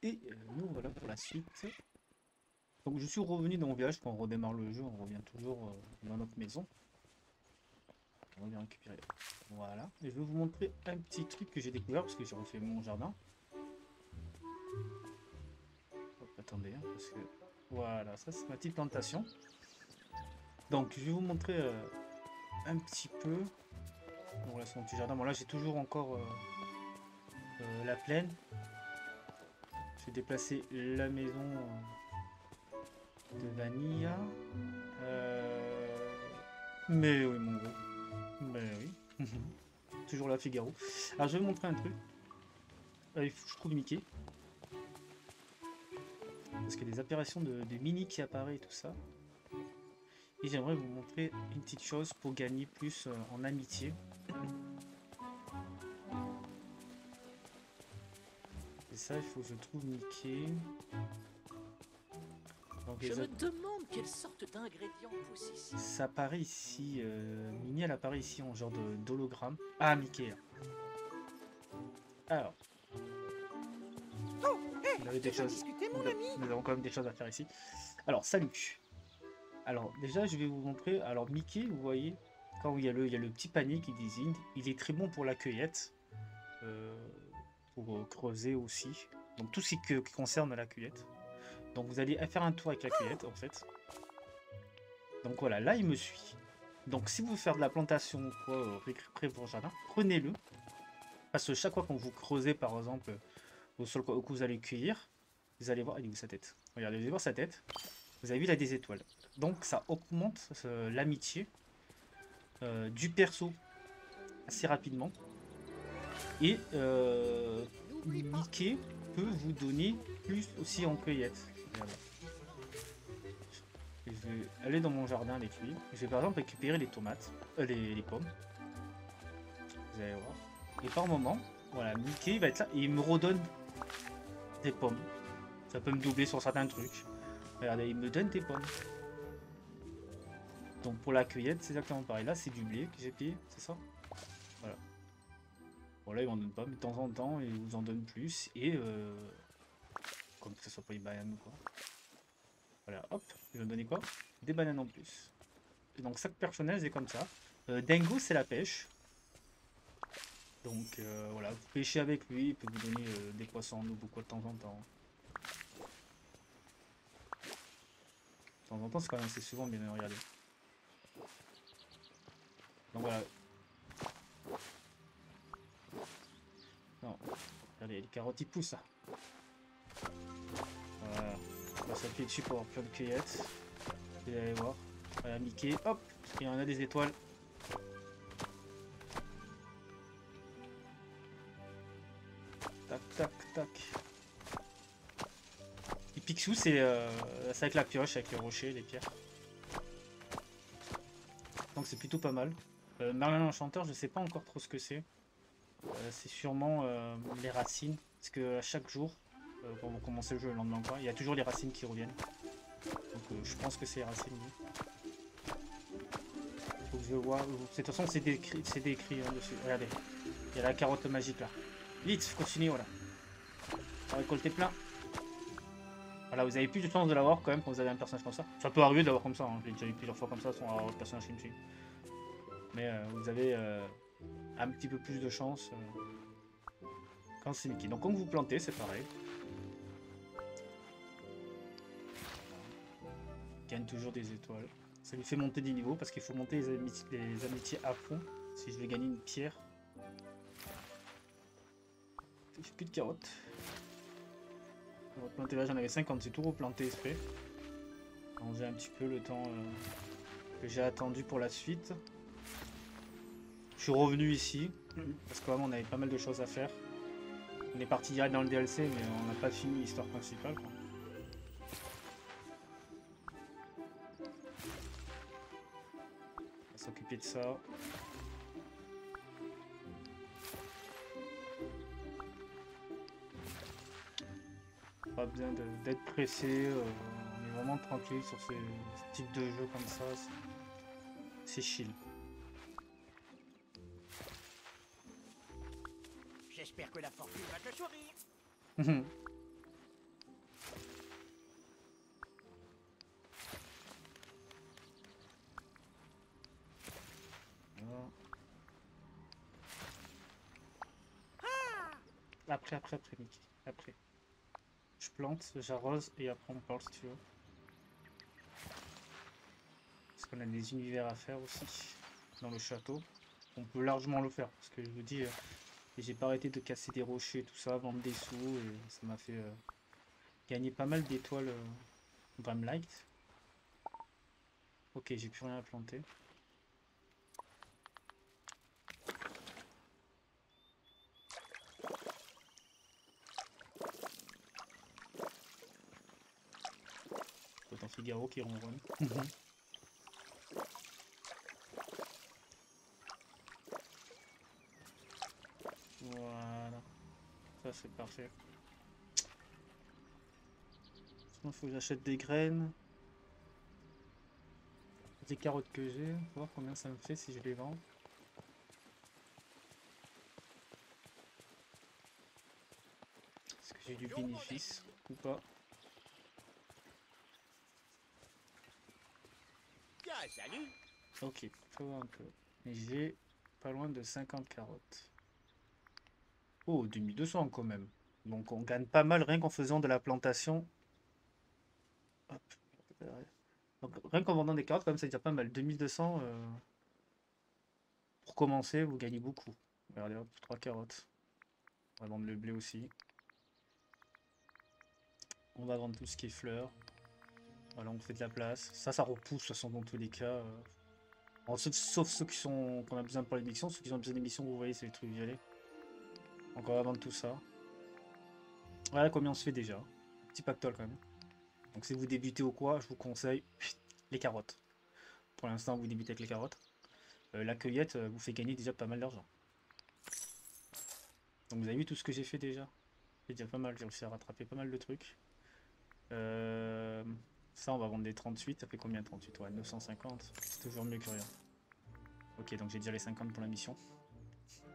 Et nous voilà pour la suite. Donc je suis revenu dans mon village, quand on redémarre le jeu, on revient toujours dans notre maison. On vient récupérer. Voilà. Et je vais vous montrer un petit truc que j'ai découvert parce que j'ai refait mon jardin. Hop, attendez, hein, parce que voilà, ça c'est ma petite plantation. Donc je vais vous montrer un petit peu. Bon là c'est mon petit jardin. Bon là j'ai toujours encore la plaine. J'ai déplacé la maison de Vanilla. Mais oui mon gros. Mais oui. Toujours là Figaro. Alors je vais vous montrer un truc. Il faut que je trouve Mickey. Parce qu'il y a des apparitions de Mini qui apparaît et tout ça. Et j'aimerais vous montrer une petite chose pour gagner plus en amitié. Et ça, il faut que je trouve Mickey. Donc, Je me demande quelle sorte d'ingrédient pousse ici. ça apparaît ici. Mini, elle apparaît ici en genre d'hologramme. Ah, Mickey. Alors. Oh, hey, Vous avez des choses. discuter, mon ami. Nous avons quand même des choses à faire ici. Alors, salut. Alors, déjà, je vais vous montrer. Alors, Mickey, vous voyez, quand il y a le petit panier qui désigne, il est très bon pour la cueillette. Pour creuser aussi. Donc, tout ce qui concerne la cueillette. Donc, vous allez faire un tour avec la cueillette, en fait. Donc, voilà, là, il me suit. Donc, si vous voulez faire de la plantation ou quoi, près de votre jardin, prenez-le. Parce que chaque fois qu'on vous creusez, par exemple, au sol que vous allez cueillir, vous allez voir, il est où sa tête? Regardez, vous allez voir sa tête. Vous avez vu, il a des étoiles. Donc, ça augmente l'amitié du perso assez rapidement. Et Mickey peut vous donner plus aussi en cueillette. Voilà. Je vais aller dans mon jardin avec lui. Je vais par exemple récupérer les tomates, les pommes. Vous allez voir. Et par moment, voilà, Mickey va être là et il me redonne des pommes. Ça peut me doubler sur certains trucs. Regardez, il me donne des pommes. Donc pour la cueillette, c'est exactement pareil. Là, c'est du blé que j'ai payé, c'est ça? Voilà. Bon, là, il m'en donne pas, mais de temps en temps, il vous en donne plus. Et comme que ce soit pas une banane ou quoi. Voilà, hop, il va me donner quoi? Des bananes en plus. Et donc, chaque personnage est comme ça. Dingo, c'est la pêche. Donc, voilà, vous pêchez avec lui, il peut vous donner des poissons en eau beaucoup de temps en temps. De temps en temps, c'est quand même assez souvent, bien regardez. Donc voilà. Non, regardez, les carottes, ils poussent, ça. Voilà. On va s'appuyer dessus pour avoir plein de cueillettes. Vous allez voir. Voilà, Mickey, hop, il y en a des étoiles. Tac, tac, tac. Et Picsou, c'est avec la pioche, avec les rochers, les pierres. Donc c'est plutôt pas mal. Merlin l'Enchanteur, je sais pas encore trop ce que c'est. C'est sûrement les racines. Parce que à chaque jour, quand vous commencez le jeu le lendemain, quoi, il y a toujours les racines qui reviennent. Donc je pense que c'est les racines. Faut que je vois. De toute façon, c'est décrit hein, dessus. Regardez. Il y a la carotte magique là. Vite, continue, voilà. On va récolter plein. Voilà, vous avez plus de chance de l'avoir quand même quand vous avez un personnage comme ça. Ça peut arriver d'avoir comme ça, hein. Je l'ai déjà eu plusieurs fois comme ça sans avoir le personnage qui me suit. Mais vous avez un petit peu plus de chance quand c'est Mickey. Donc quand vous plantez, c'est pareil. Il gagne toujours des étoiles. Ça lui fait monter des niveaux parce qu'il faut monter les amitiés à fond. Si je vais gagner une pierre. J'ai plus de carottes. On va planter là, j'en avais 50, c'est tout replanté exprès. Ranger un petit peu le temps que j'ai attendu pour la suite. Je suis revenu ici, parce que vraiment on avait pas mal de choses à faire. On est parti direct dans le DLC, mais on n'a pas fini l'histoire principale, quoi. On va s'occuper de ça. Pas besoin d'être pressé, on est vraiment tranquille sur ce type de jeu comme ça. C'est chill. J'espère que la fortune va te sourire. Après, Mickey. Après. Je plante, j'arrose et après on parle si tu veux. Parce qu'on a des univers à faire aussi dans le château. On peut largement le faire parce que je vous dis, j'ai pas arrêté de casser des rochers, tout ça, vendre des sous et ça m'a fait gagner pas mal d'étoiles Bramlight. Ok, j'ai plus rien à planter. Autant Figaro qui ronronne. Voilà, ça c'est parfait. Sinon il faut que j'achète des graines. Les carottes que j'ai, on va voir combien ça me fait si je les vends. Est-ce que j'ai du bénéfice ou pas? Salut. Ok, faut voir un peu. Mais j'ai pas loin de 50 carottes. Oh, 2200 quand même. Donc on gagne pas mal rien qu'en faisant de la plantation. Hop. Donc rien qu'en vendant des carottes, quand même, c'est déjà pas mal. 2200, pour commencer, vous gagnez beaucoup. Regardez, hop, 3 carottes. On va vendre le blé aussi. On va vendre tout ce qui est fleurs. Voilà, on fait de la place. Ça repousse, de toute façon, dans tous les cas. Sauf ceux qui sont qu'on a besoin pour l'émission. Ceux qui ont besoin d'émission, vous voyez, c'est les trucs violets. Donc on va vendre tout ça. Voilà combien on se fait déjà. Petit pactole quand même. Donc si vous débutez ou quoi, je vous conseille les carottes. Pour l'instant, vous débutez avec les carottes. La cueillette vous fait gagner déjà pas mal d'argent. Donc vous avez vu tout ce que j'ai fait déjà. C'est déjà pas mal, j'ai réussi à rattraper pas mal de trucs. Ça, on va vendre des 38. Ça fait combien 38? Ouais, 950. C'est toujours mieux que rien. Ok, donc j'ai déjà les 50 pour la mission.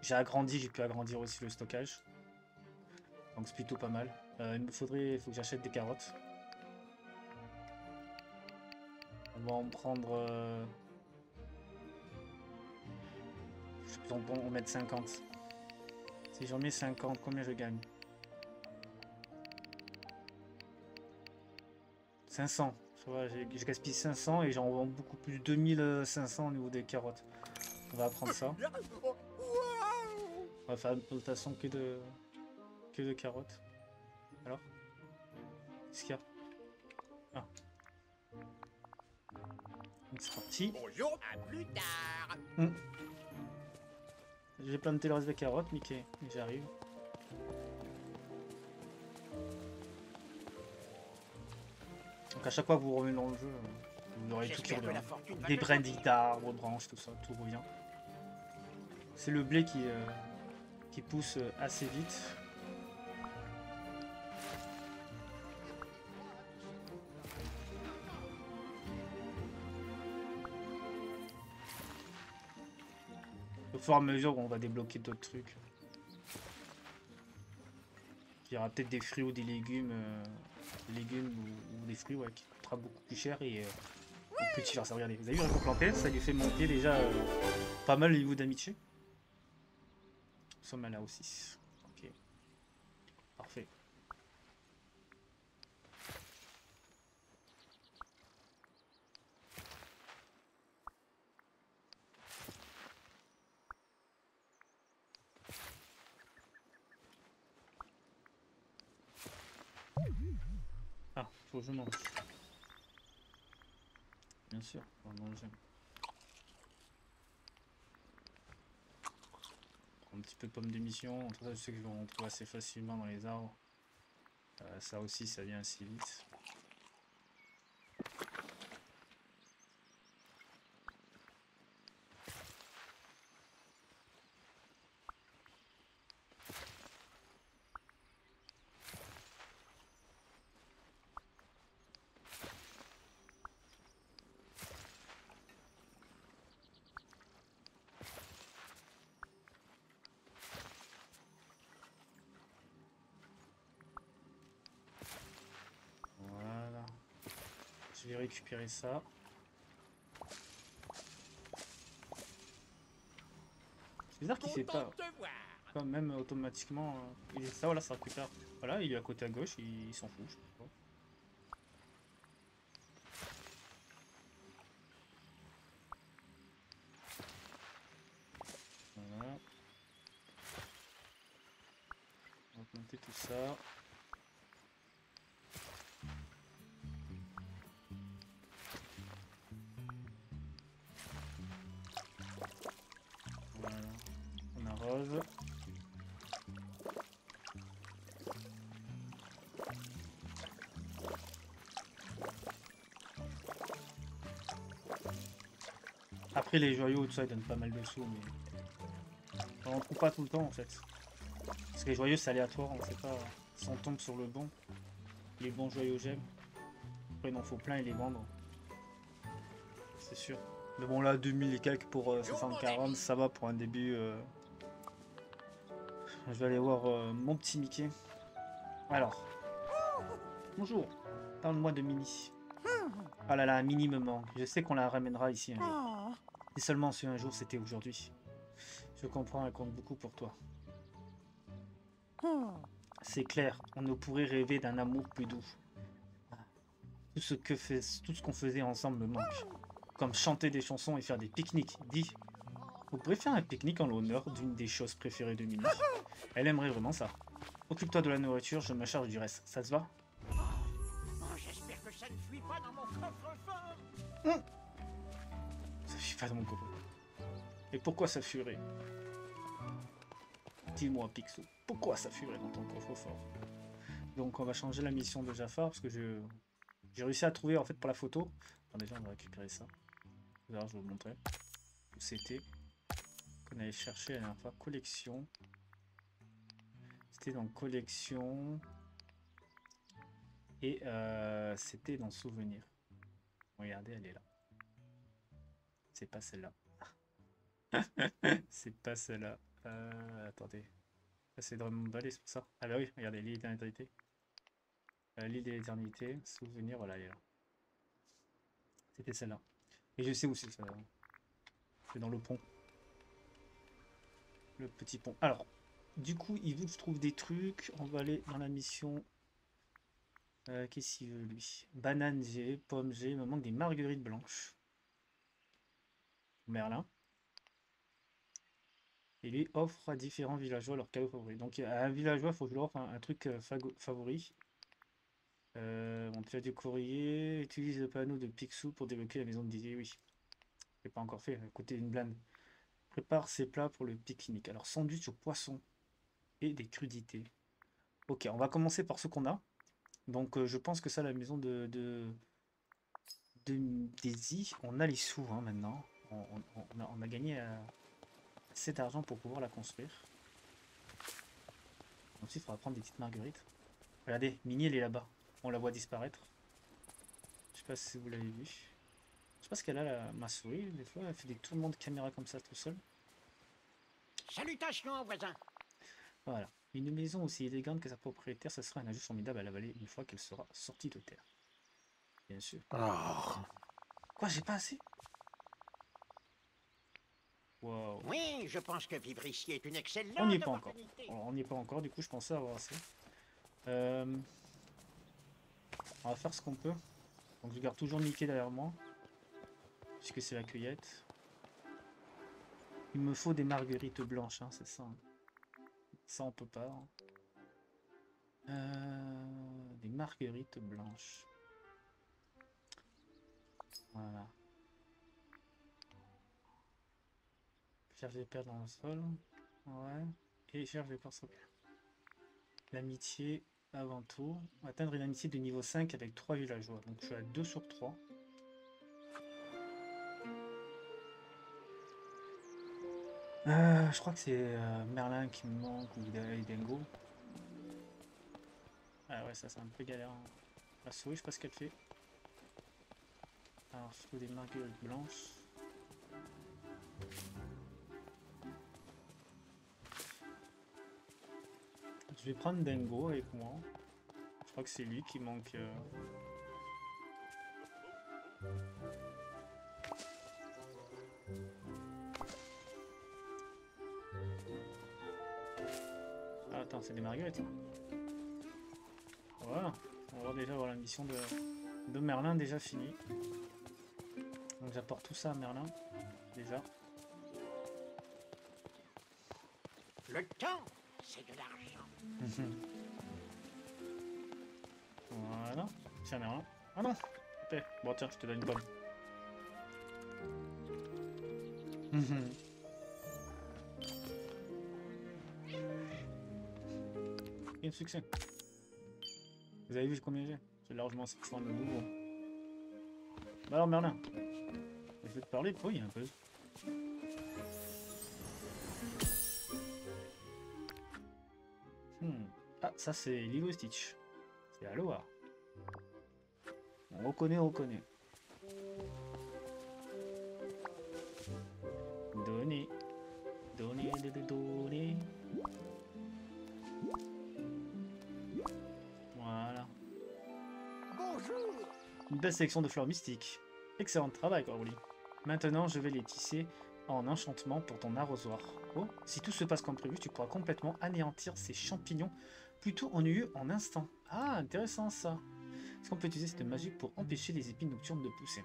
J'ai agrandi, j'ai pu agrandir aussi le stockage. Donc c'est plutôt pas mal. Il faut que j'achète des carottes. On va en prendre... on va en mettre 50. Si j'en mets 50, combien je gagne? 500. Je gaspille 500 et j'en vends beaucoup plus. 2500 au niveau des carottes. On va prendre ça. On va faire une plantation que de carottes. Alors? Qu'est-ce qu'il y a? Ah. Donc c'est parti. Bonjour, à plus tard. J'ai planté le reste des carottes, Mickey. J'arrive. Donc à chaque fois que vous revenez dans le jeu, vous aurez tout qui revient. Des brindilles d'arbres, branches, tout ça, tout revient. C'est le blé qui pousse assez vite. Au fur et à mesure où on va débloquer d'autres trucs. Il y aura peut-être des fruits ou des légumes, ou des fruits ouais, qui coûtera beaucoup plus cher et au petit genre ça. Regardez, vous avez vu qu'on plantait, ça lui fait monter déjà pas mal le niveau d'amitié. Nous sommes à la aussi. Ok. Parfait. Ah, faut que je mange. Bien sûr, on va manger. Un petit peu de pommes d'émission, tout ça je sais que je vais en trouver assez facilement dans les arbres. Ça aussi ça vient assez vite. Voilà. Je vais récupérer ça. C'est bizarre qu'il fait pas. Quand même automatiquement. Et ça, voilà, ça récupère. Voilà, il est à côté à gauche, il s'en fout. Je sais pas. Voilà. On va planter tout ça. Voilà. On arrose. Après les joyaux, tout ça, ils donnent pas mal de sous, mais on en trouve pas tout le temps en fait. Parce que les joyaux, c'est aléatoire, on sait pas si on tombe sur le bon. Les bons joyaux gemmes. Après, il en faut plein et les vendre. C'est sûr. Mais bon, là, 2000 et quelques pour 740, ça va pour un début. Je vais aller voir mon petit Mickey. Alors, bonjour. Parle-moi de Mini. Ah là là, Mini me manque. Je sais qu'on la ramènera ici un jour. Et seulement si un jour c'était aujourd'hui. Je comprends, elle compte beaucoup pour toi. C'est clair, on ne pourrait rêver d'un amour plus doux. Tout ce qu'on faisait ensemble me manque. Comme chanter des chansons et faire des pique-niques. Dis, vous pourrez faire un pique-nique en l'honneur d'une des choses préférées de Mini. Elle aimerait vraiment ça. Occupe-toi de la nourriture, je me charge du reste. Ça te va? Oh, j'espère que ça ne fuit pas dans mon coffre-fort. Ça fuit pas dans mon coffre. Et pourquoi ça fuirait? Dis-moi, Picsou, pourquoi ça fuirait dans ton coffre-fort? Donc on va changer la mission de Jafar parce que j'ai réussi à trouver en fait pour la photo. Enfin, déjà on va récupérer ça. Là, je vais vous montrer où c'était. Qu'on allait chercher la dernière fois. Collection. C'était dans collection. Et c'était dans souvenir. Regardez, elle est là. C'est pas celle-là. C'est pas celle-là. Attendez. Ça, c'est Drummond Valley, c'est pour ça. Ah bah oui, regardez, l'île d'éternité. L'île de l'éternité, souvenir, voilà, elle est là. C'était celle-là. Et je sais où c'est ça. C'est dans le pont. Le petit pont. Alors, du coup, il veut que je trouve des trucs. On va aller dans la mission. Qu'est-ce qu'il veut, lui? Banane G, pomme G. Il me manque des marguerites blanches. Merlin. Et lui offre à différents villageois leurs cadeaux favoris. Donc, à un villageois, il faut que je leur offre un truc favori. Bon, tu as du courrier. Utilise le panneau de Picsou pour débloquer la maison de Didier. Oui. Je l'ai pas encore fait. À côté d'une blinde. Prépare ses plats pour le pique-nique. Alors, sandwich au poisson et des crudités. Ok, on va commencer par ce qu'on a. Donc, je pense que ça, la maison de Daisy, on a les sous hein, maintenant. On a gagné assez d'argent pour pouvoir la construire. Ensuite, il faudra prendre des petites marguerites. Regardez, Minnie, elle est là-bas. On la voit disparaître. Je sais pas si vous l'avez vu. Je sais pas ce qu'elle a, ma souris. Des fois, elle fait des tournements de caméra comme ça tout seul. Salutations, voisin. Voilà. Une maison aussi élégante que sa propriétaire, ça sera un ajout formidable à la vallée une fois qu'elle sera sortie de terre. Bien sûr. Oh. Quoi, j'ai pas assez? Wow. Oui, je pense que vivre ici est une excellente On n'y est pas encore. opportunité. On n'y est pas encore, du coup je pensais avoir assez. On va faire ce qu'on peut. Donc je garde toujours Mickey derrière moi. Puisque c'est la cueillette. Il me faut des marguerites blanches, hein, c'est ça. Ça on peut pas. Des marguerites blanches. Voilà. Cherche des perles dans le sol. Ouais. Et cherche des perles sur le... L'amitié avant tout. Atteindre une amitié de niveau 5 avec 3 villageois. Donc je suis à 2 sur 3. Je crois que c'est Merlin qui me manque ou Dingo. Ah ouais, ça c'est un peu galère. Hein. La souris, je sais pas ce qu'elle fait. Alors, je trouve des marguerites blanches. Je vais prendre Dingo avec moi. Je crois que c'est lui qui manque. Attends, c'est des marguerites. Ça. Voilà. On va déjà avoir la mission de Merlin déjà finie. Donc j'apporte tout ça à Merlin. Déjà. Le temps, c'est de l'argent. Voilà. Tiens, Merlin. Ah non. Ok. Bon, tiens, je te donne une pomme. Et un succès. Vous avez vu combien j'ai? J'ai largement suffisant de nouveau. Bah alors Merlin, je vais te parler, oui un peu. Ah ça c'est Lilo Stitch. C'est Aloha. On reconnaît, on reconnaît. Donner. Donner, donner. Voilà. Bonjour. Une belle sélection de fleurs mystiques. Excellent travail, Coralie. Maintenant, je vais les tisser en enchantement pour ton arrosoir. Oh, si tout se passe comme prévu, tu pourras complètement anéantir ces champignons plutôt ennuyeux en instant. Ah, intéressant ça. Est-ce qu'on peut utiliser cette magie pour empêcher les épines nocturnes de pousser?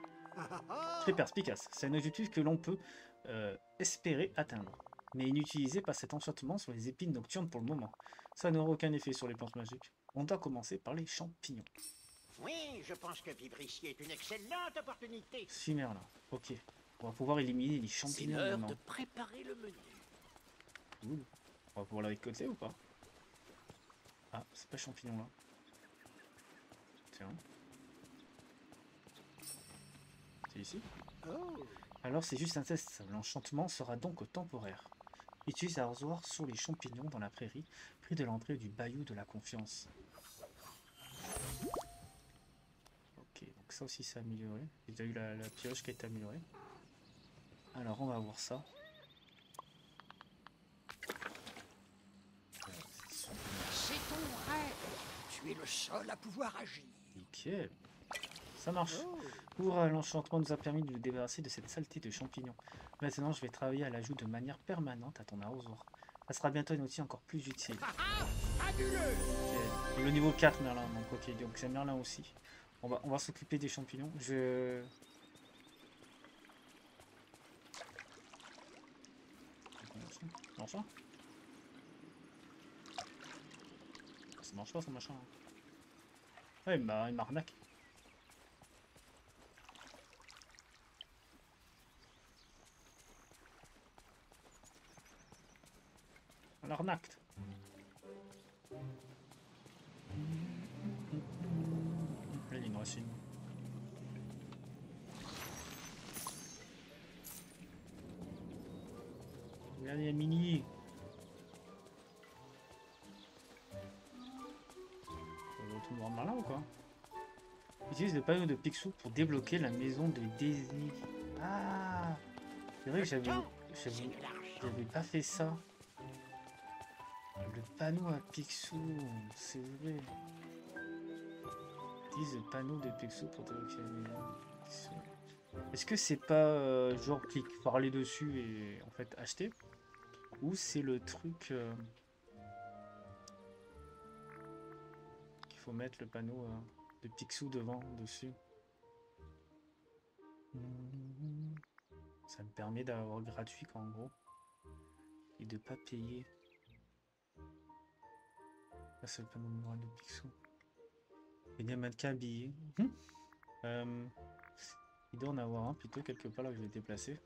Très perspicace. C'est un objectif que l'on peut espérer atteindre, mais inutilisé par cet enchantement sur les épines nocturnes pour le moment. Ça n'aura aucun effet sur les plantes magiques. On doit commencer par les champignons. Oui, je pense que vivre ici est une excellente opportunité. Si Merlin. Ok. On va pouvoir éliminer les C'est champignons l'heure maintenant. de préparer le menu. Cool. On va pouvoir la récolter ou pas? Ah, c'est pas champignon là. Tiens. C'est ici? Oh. Alors c'est juste un test. L'enchantement sera donc temporaire. Utilise l'arrosoir sur les champignons dans la prairie, près de l'entrée du bayou de la confiance. Ok, donc ça aussi c'est amélioré. J'ai déjà eu la pioche qui a été améliorée. Alors on va voir ça. C'est ton rêve. Tu es le seul à pouvoir agir. Nickel. Ça marche. Oh. Hurrah, l'enchantement nous a permis de nous débarrasser de cette saleté de champignons. Maintenant, je vais travailler à l'ajout de manière permanente à ton arrosoir. Ça sera bientôt un outil encore plus utile. Fabuleux. Ok. Le niveau 4 Merlin, donc ok, donc c'est Merlin aussi. On va s'occuper des champignons. Ça marche pas? Ça marche pas, son machin. Ouais, il m'arnaque. L'arnaque. Là, il y a une racine. Regardez, il y a Mini. On va tout voir Merlin ou quoi? Utilise le panneau de Picsou pour débloquer la maison de Daisy. Ah, c'est vrai que j'avais pas fait ça. Le panneau à Picsou, c'est vrai. Utilise le panneau de Picsou pour débloquer la maison. Est-ce que c'est pas genre clic, parler dessus et en fait acheter? Ou c'est le truc qu'il faut mettre le panneau de Picsou devant, dessus? Ça me permet d'avoir gratuit quoi, en gros. Et de pas payer. Là c'est le panneau numéro 1 de Picsou. Il y a un mannequin habillé. Il doit en avoir un plutôt quelque part là que je vais déplacer.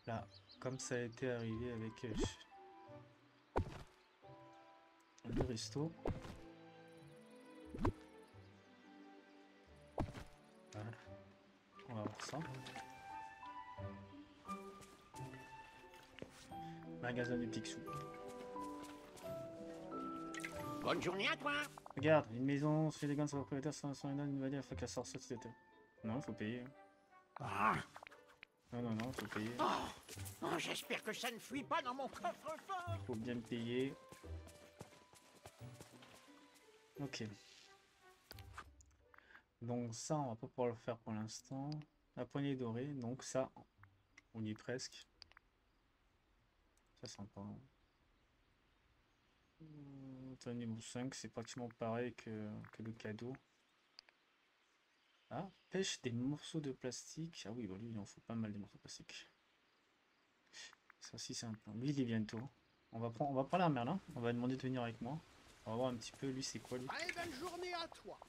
Là, comme ça a été arrivé avec le resto. Voilà. On va voir ça. Magasin de Picsou. Bonne journée à toi. Regarde, une maison, se fait des gants sur propriétaire sans une valeur, il faut qu'elle sorte cet été. Non, faut payer. Ah. Non, faut payer. Oh, j'espère que ça ne fuit pas dans mon coffre-fort. Faut bien me payer. Ok. Donc ça, on va pas pouvoir le faire pour l'instant. La poignée dorée, donc ça, On y est presque. Ça sympa. Niveau 5, c'est pratiquement pareil que le cadeau. Ah, pêche des morceaux de plastique. Ah oui, bah lui, il en faut pas mal des morceaux de plastique. Ça aussi, c'est un plan. Lui, il est bientôt. On va parler à Merlin. On va demander de venir avec moi. On va voir un petit peu, lui, c'est quoi, lui? Très belle journée à toi.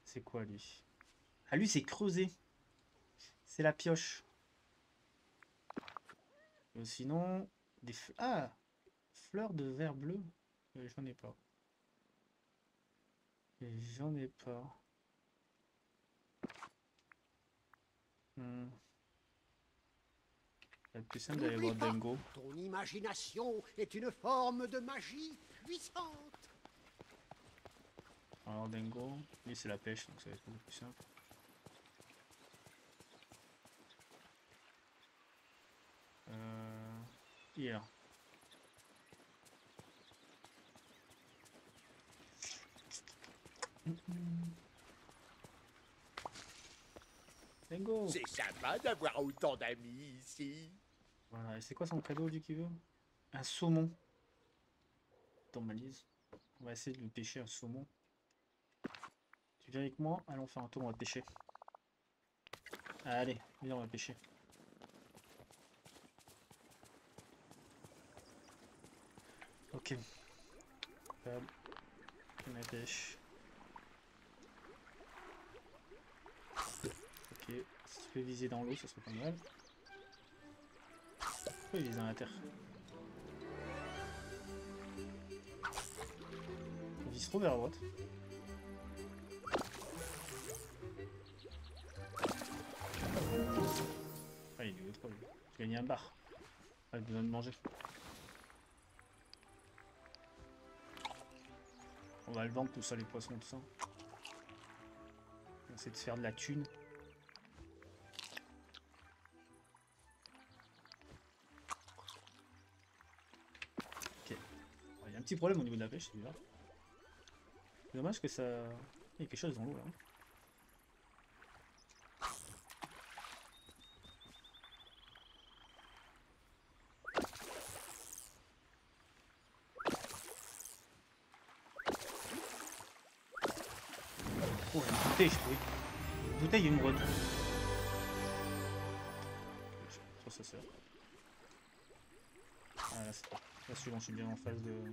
C'est quoi, lui? Ah, lui, c'est creuser. C'est la pioche. Sinon, ah! Fleurs de verre bleu. J'en ai pas. J'en ai pas. Le plus simple d'aller voir N'oublie pas, Dingo. ton imagination est une forme de magie puissante. Alors Dingo, lui c'est la pêche, donc ça va être beaucoup plus simple. Il est là. Dingo! C'est sympa d'avoir autant d'amis ici. Voilà, et c'est quoi son cadeau lui qui veut? Un saumon. Dans ma lise. On va essayer de le pêcher un saumon. Tu viens avec moi? Allons faire un tour, on va pêcher. Allez, viens, on va pêcher. Ok. Hop. On la pêche. Ok. Si tu peux viser dans l'eau, ça serait pas mal. Pourquoi il vise dans la terre? Il vise trop vers la droite. Ah, il est où trop lui. J'ai gagné un bar. Ah, il a besoin de manger. On va le vendre tout ça, les poissons, tout ça. On essaie de se faire de la thune. Ok. Il y a un petit problème au niveau de la pêche, c'est bizarre. C'est dommage que ça... Il y a quelque chose dans l'eau là. Oh, une bouteille, je trouvais. Une bouteille et une brode. Ça, ça sert. Ah là, c'est pas. Là, suivant, je suis bien en phase de.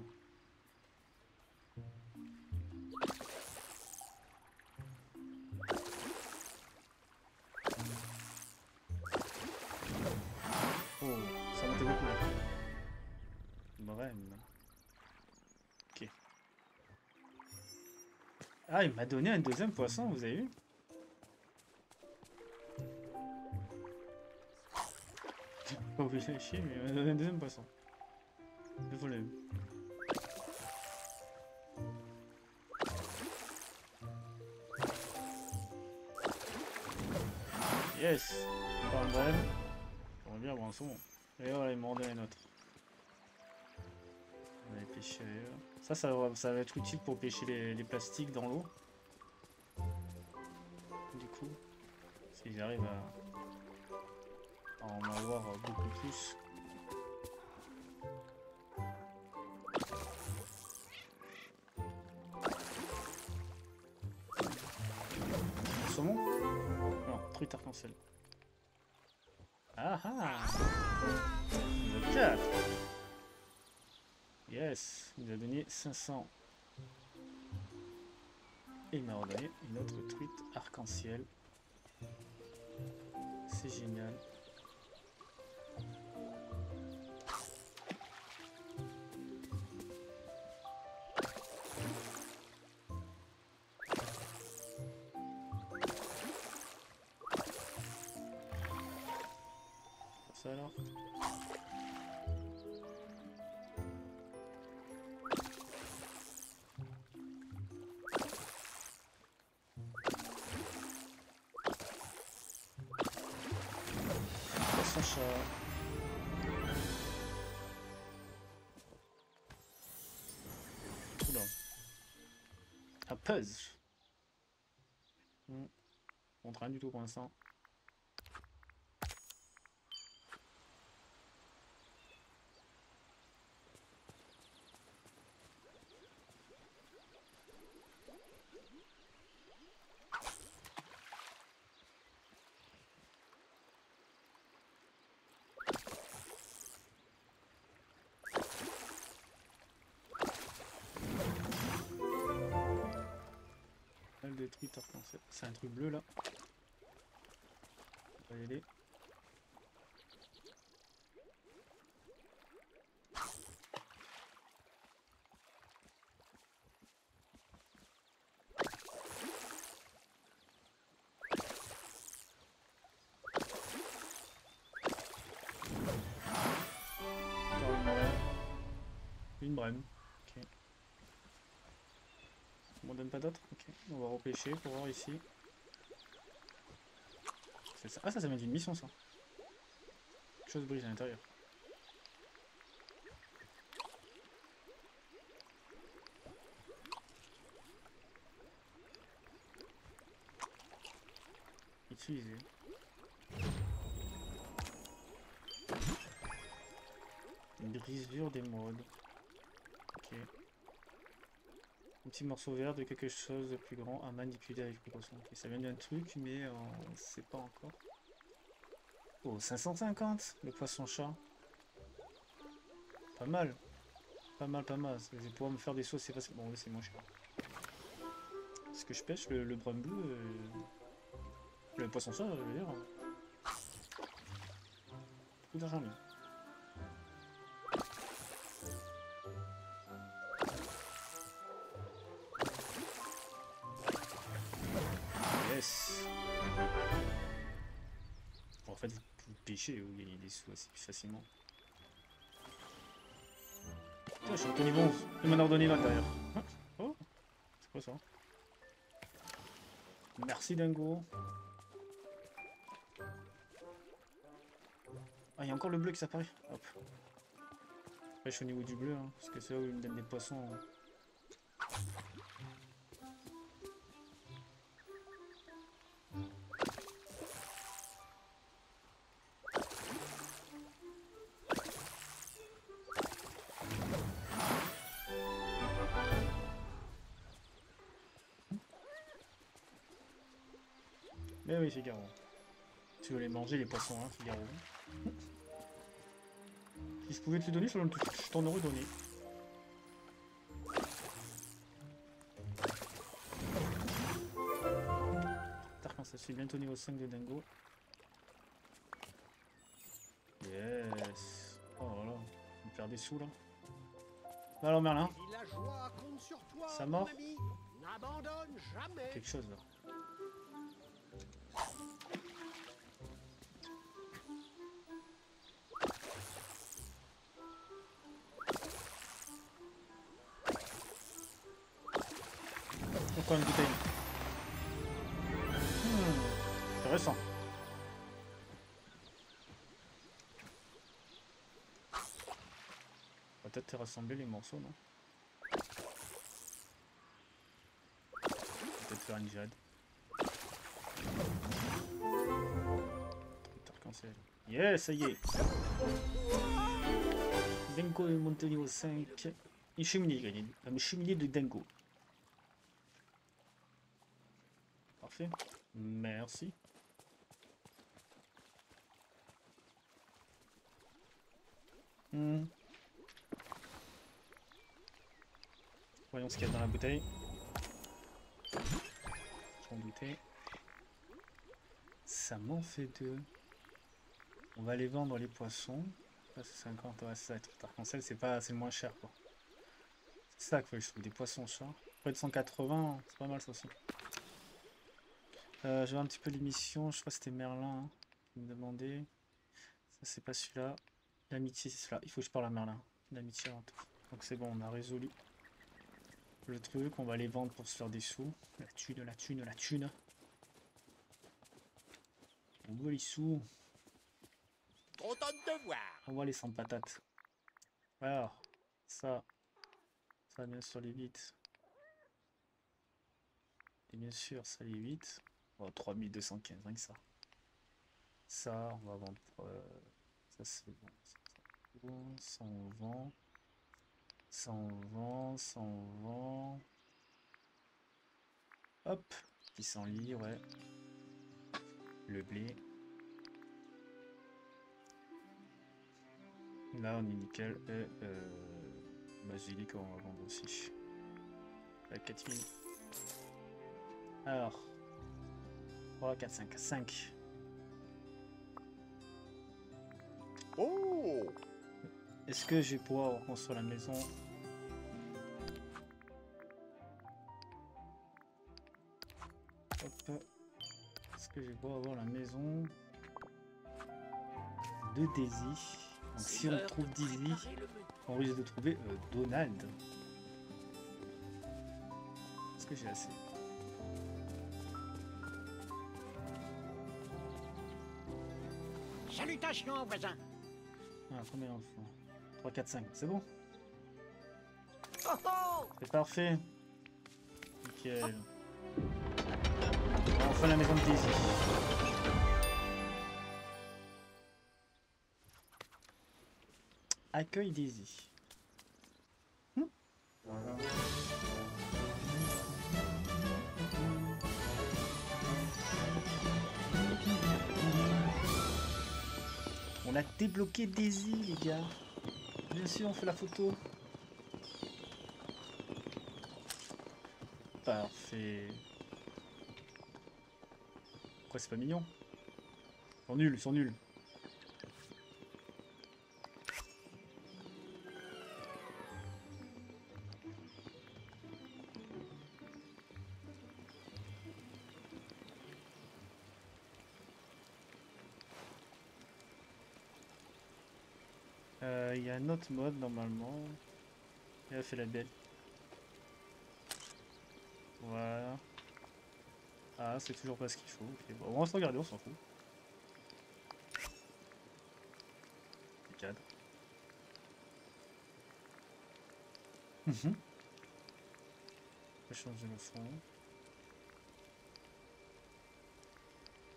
Oh, ça montait beaucoup là. Brème. Ok. Ah, il m'a donné un deuxième poisson, vous avez vu? Pas obligé de chier, mais il m'a donné un deuxième poisson. Le volet. Yes! Pas un brème. J'aimerais bien avoir un saumon. Et voilà, il m'a donné un autre. On va aller pêcher ailleurs. Ça va être utile pour pêcher les plastiques dans l'eau. Du coup, s'ils arrivent à en avoir beaucoup plus. Saumon? Non, truite arc-en-ciel. Ah ah! Le 4! Yes! Il nous a donné 500. Et il m'a redonné une autre truite arc-en-ciel. C'est génial. Ça alors? Chat. Oula. Un puzzle. On traîne du tout pour l'instant. détruite. C'est un truc bleu là. On va y aller. Une brème. Ok. On m'en donne pas d'autres. Ok. On va repêcher pour voir ici. Ça. Ah, ça vient d'une mission, ça. Quelque chose brise à l'intérieur. Utiliser. Une brisure d'émeraude. Ok. Un petit morceau vert de quelque chose de plus grand à manipuler avec précaution. Ok, ça vient d'un truc, mais on sait pas encore. Oh, 550 le poisson-chat. Pas mal. Pas mal, pas mal. Je vais pouvoir me faire des sauces, c'est facile. Bon, oui, c'est moins cher. Est-ce que je pêche le brun bleu le poisson-chat, je veux dire. Beaucoup d'argent, lui. Yes. Bon, en fait, vous pêchez, vous gagnez des sous assez plus facilement. Putain, je suis au Tony 11. Il m'en a redonné 20 derrière. Oh, c'est quoi ça? Merci Dingo. Ah, il y a encore le bleu qui s'apparaît. Hop. Après, je suis au niveau du bleu, hein, parce que c'est là où il me donne des poissons. Mais oui, Figaro. Tu veux les manger, les poissons, hein, Figaro. Si je pouvais te les donner, je t'en aurais donné. Quand ça fait bientôt niveau 5 de Dingo. Yes. Oh là là, on perd des sous là. Alors Merlin, ça mort. Quelque chose là. Pourquoi une bouteille? Intéressant. On va peut-être rassembler les morceaux, non? Peut-être faire une jade. Arc-en-ciel. Yes, ça y est. Dingo est monté niveau 5. Une cheminée, gagné. Une cheminée de Dingo. Parfait. Merci. Voyons ce qu'il y a dans la bouteille. J'en doutais. Ça m'en fait deux. On va aller vendre les poissons. Ça c'est 50, ouais, c'est ça. Arc-en-ciel, c'est le moins cher quoi. C'est ça qu'il faut que je trouve des poissons chats. Près de 180, c'est pas mal ça aussi. Je vais un petit peu l'émission, je crois que c'était Merlin hein, qui me demandait. Ça c'est pas celui-là. L'amitié c'est celui-là. Il faut que je parle à Merlin. L'amitié avant tout. Donc c'est bon, on a résolu le truc. On va les vendre pour se faire des sous. La thune, la thune, la thune. On veut les sous. Content de te voir. On voit les sans patates. Alors, ça bien sûr les 8. Et bien sûr, ça les 8. Oh, 3215, rien que ça. Ça, on va vendre. Ça c'est bon. Ça on vend. Ça on vend. Ça on vend. Hop, pissenlit, ouais. Le blé. Là on est nickel. Et basilic on va vendre aussi. À 4000. Alors. 3, 4, 5. 5. Oh! Est-ce que je vais pouvoir reconstruire la maison? Hop. Est-ce que je vais pouvoir avoir la maison de Daisy? Donc si on trouve Daisy, on risque de trouver Donald. Est-ce que j'ai assez? Salutations, voisin. Ah, combien d'enfants? 3, 4, 5, c'est bon? Oh oh! C'est parfait. Nickel. Enfin la maison de Daisy. Accueil Daisy. On a débloqué Daisy, les gars. Bien sûr, on fait la photo. Parfait. Pourquoi c'est pas mignon? Ils sont nuls, ils sont nuls. Il y a un autre mode normalement. Elle a fait la belle. Voilà. Ah, c'est toujours pas ce qu'il faut. Okay. Bon, on va se regarder, on s'en fout. Le cadre. On va changer le fond.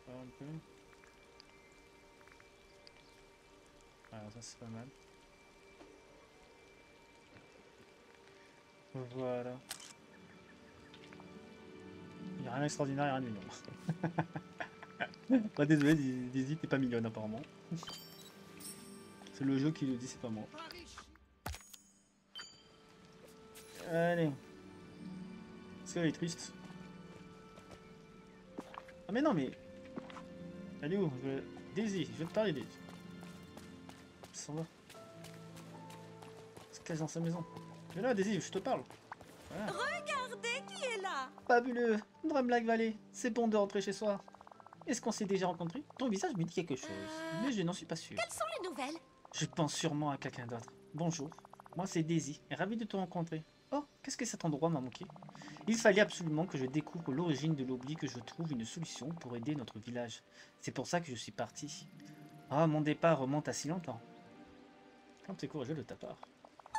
Un peu. Alors ça c'est pas mal. Voilà. Il n'y a rien d'extraordinaire, il n'y a rien de mignon. Bah, désolé, Daisy, t'es pas mignonne apparemment. C'est le jeu qui le dit, c'est pas moi. Allez. Est-ce qu'elle est triste? Ah mais non mais... Elle est où? Daisy, je vais te parler Daisy. Elle s'en va. Elle se cache dans sa maison. Mais là Daisy, je te parle. Voilà. Regardez qui est là! Fabuleux! Drumlag Valley, c'est bon de rentrer chez soi. Est-ce qu'on s'est déjà rencontrés? Ton visage me dit quelque chose, mais je n'en suis pas sûr. Quelles sont les nouvelles? Je pense sûrement à quelqu'un d'autre. Bonjour, moi c'est Daisy, et ravi de te rencontrer. Oh, qu'est-ce que cet endroit m'a manqué? Il fallait absolument que je découvre l'origine de l'oubli, que je trouve une solution pour aider notre village. C'est pour ça que je suis parti. Ah, mon départ remonte à si longtemps. Quand t'es courageux de ta part.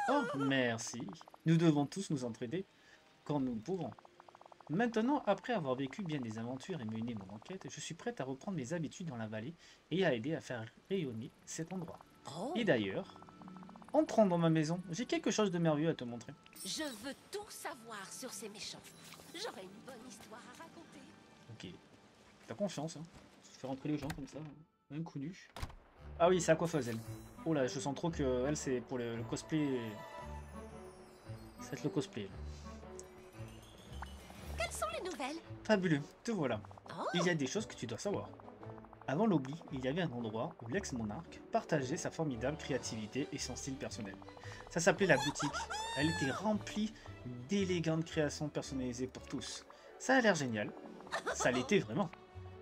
Oh, merci. Nous devons tous nous entraider quand nous le pouvons. Maintenant, après avoir vécu bien des aventures et mené mon enquête, je suis prête à reprendre mes habitudes dans la vallée et à aider à faire rayonner cet endroit. Oh, Et d'ailleurs, entrons dans ma maison, j'ai quelque chose de merveilleux à te montrer. je veux tout savoir sur ces méchants. J'aurai une bonne histoire à raconter. Ok. T'as confiance, hein. Tu fais rentrer les gens comme ça, un coup nu. Ah oui, c'est la coiffeuse, elle. Oh là, je sens trop que elle, c'est pour le cosplay. Ça va être le cosplay. Quelles sont les nouvelles? Fabuleux, te voilà. Oh, Il y a des choses que tu dois savoir. Avant l'oubli, il y avait un endroit où l'ex-monarque partageait sa formidable créativité et son style personnel. Ça s'appelait la boutique. Elle était remplie d'élégantes créations personnalisées pour tous. Ça a l'air génial. Ça l'était vraiment.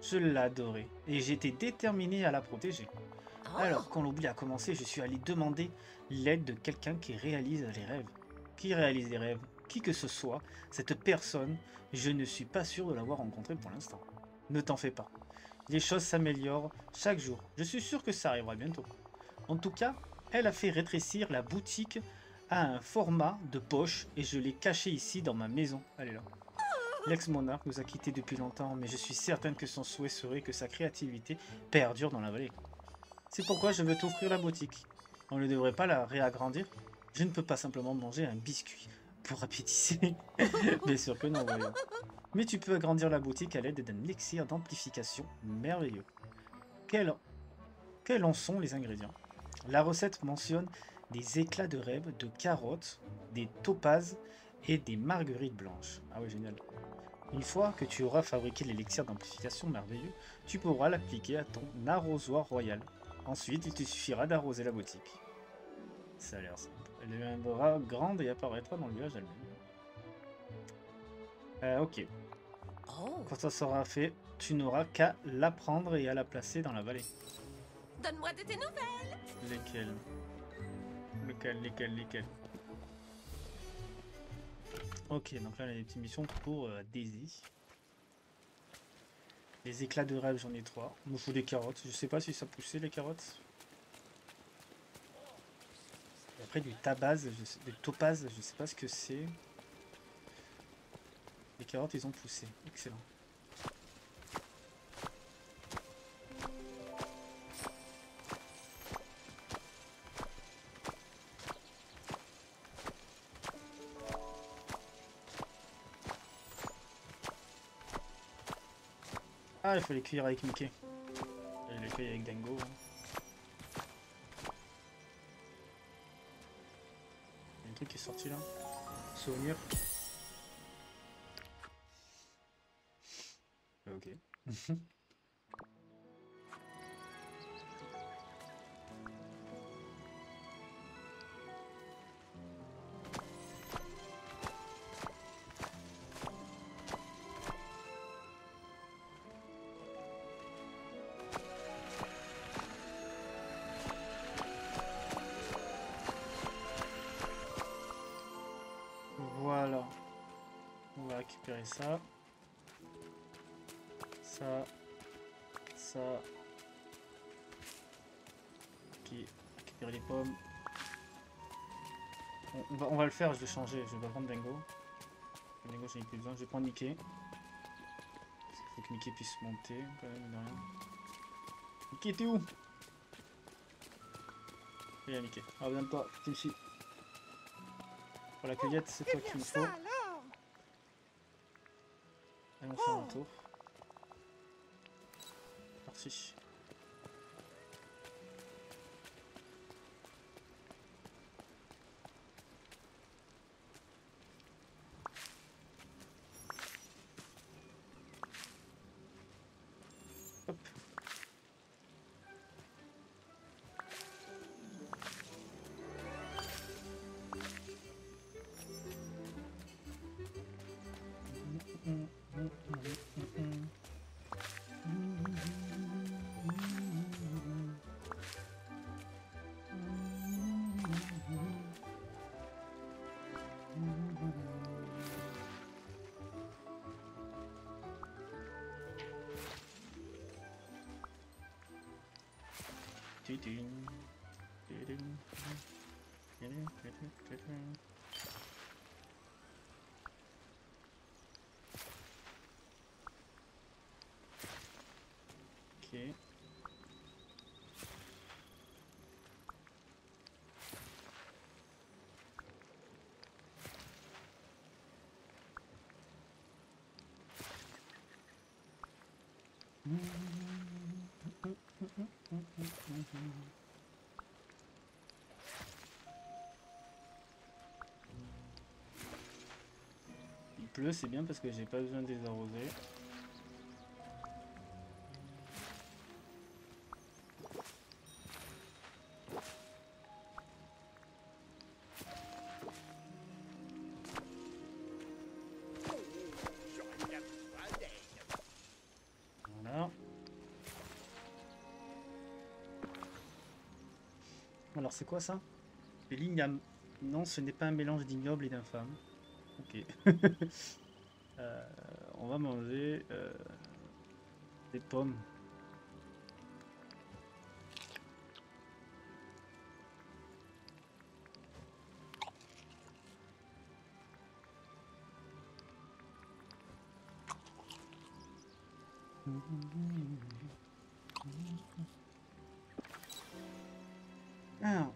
Je l'adorais et j'étais déterminé à la protéger. oh. Alors, quand l'oubli a commencé, je suis allé demander l'aide de quelqu'un qui réalise les rêves. Qui réalise les rêves? Qui que ce soit, cette personne, je ne suis pas sûr de l'avoir rencontrée pour l'instant. Ne t'en fais pas. Les choses s'améliorent chaque jour. Je suis sûr que ça arrivera bientôt. En tout cas, elle a fait rétrécir la boutique à un format de poche et je l'ai cachée ici dans ma maison. Elle est là. L'ex-monarque nous a quittés depuis longtemps, mais je suis certaine que son souhait serait que sa créativité perdure dans la vallée. C'est pourquoi je veux t'offrir la boutique. On ne devrait pas la réagrandir. Je ne peux pas simplement manger un biscuit pour appétisser. Bien sûr que non, voyons. Mais tu peux agrandir la boutique à l'aide d'un élixir d'amplification merveilleux. Quels en sont les ingrédients? La recette mentionne des éclats de rêve, de carottes, des topazes et des marguerites blanches. Ah oui, génial. Une fois que tu auras fabriqué l'élixir d'amplification merveilleux, tu pourras l'appliquer à ton arrosoir royal. Ensuite, il te suffira d'arroser la boutique. Ça a l'air simple. Elle deviendra grande et apparaîtra dans le village elle-même. Ok. Oh, Quand ça sera fait, tu n'auras qu'à la prendre et à la placer dans la vallée. donne-moi de tes nouvelles. Lesquelles? Lesquelles? Ok, donc là, on a des petites missions pour Daisy. Les éclats de rêve, j'en ai 3. Il me faut des carottes. Je sais pas si ça poussait les carottes. Et après, du topaz, je sais pas ce que c'est. Les carottes, ils ont poussé. Excellent. Ah, il faut les cueillir avec Mickey. Et les cueillir avec Dingo. Il y a un truc qui est sorti là. Souvenir. Ok. Voilà. On va récupérer ça. Ça. Ok. Récupérer les pommes. On va le faire, je vais changer. Je vais pas prendre Dingo. Dingo, j'en ai plus besoin. Je vais prendre Mickey. Parce qu'il faut que Mickey puisse monter, quand même, de rien. Mickey, t'es où? Il y a Mickey. Ah, viens de toi, t'es ici. Pour la cueillette, c'est toi qu'il me faut. Allez, on fait un tour. Parti. Hop. Ok. Il pleut, c'est bien parce que j'ai pas besoin de les arroser. J'aurais bien besoin d'aide. Voilà. Alors c'est quoi ça? L'igname. Non, ce n'est pas un mélange d'ignoble et d'infâme. Ok. On va manger des pommes. Alors.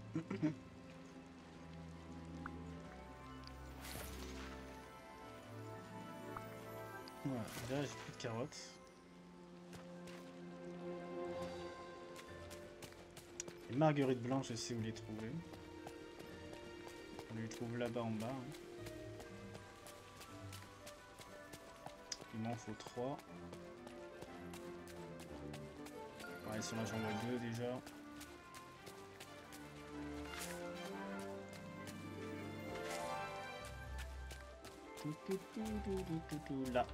Voilà, déjà j'ai plus de carottes. Les marguerites blanches, je sais où les trouver. On les trouve là-bas en bas. Hein. Il m'en faut 3. Ouais, si là j'en vois 2 déjà. Là.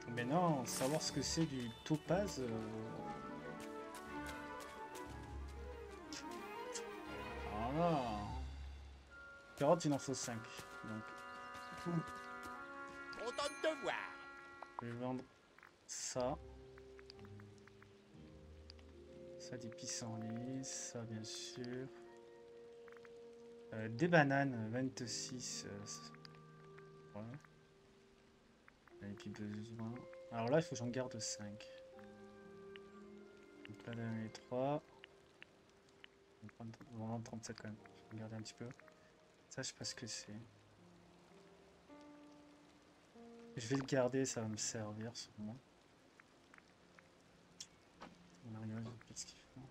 Maintenant, savoir ce que c'est du topaz. Voilà. Carotte, il en faut 5. Donc, Content de te voir. je vais vendre ça. Ça, des pissenlits. Ça, bien sûr. Des bananes, 26. Ouais. Et puis besoin. Alors là, il faut que j'en garde 5. Donc là, les 3. On va en vendre 37 quand même. Je vais regarder un petit peu. Ça, je sais pas ce que c'est. Je vais le garder, ça va me servir sûrement. Qu'est-ce qu'ils font?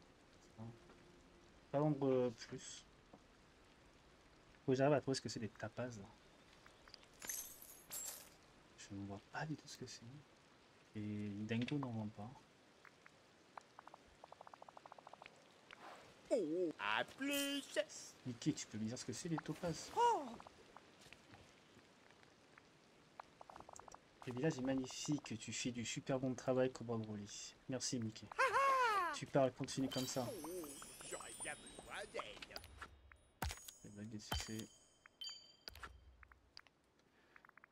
Pas vendre plus. Faut que j'arrive à trouver ce que c'est des tapas. Je ne vois pas du tout ce que c'est. Et Dingo n'en vend pas. À plus. Mickey, tu peux me dire ce que c'est les topazes? Le village est magnifique, tu fais du super bon travail, Cobra Broly. Merci Mickey. Tu parles, continue comme ça. J'aurais bien besoin d'aide. Les blagues de succès.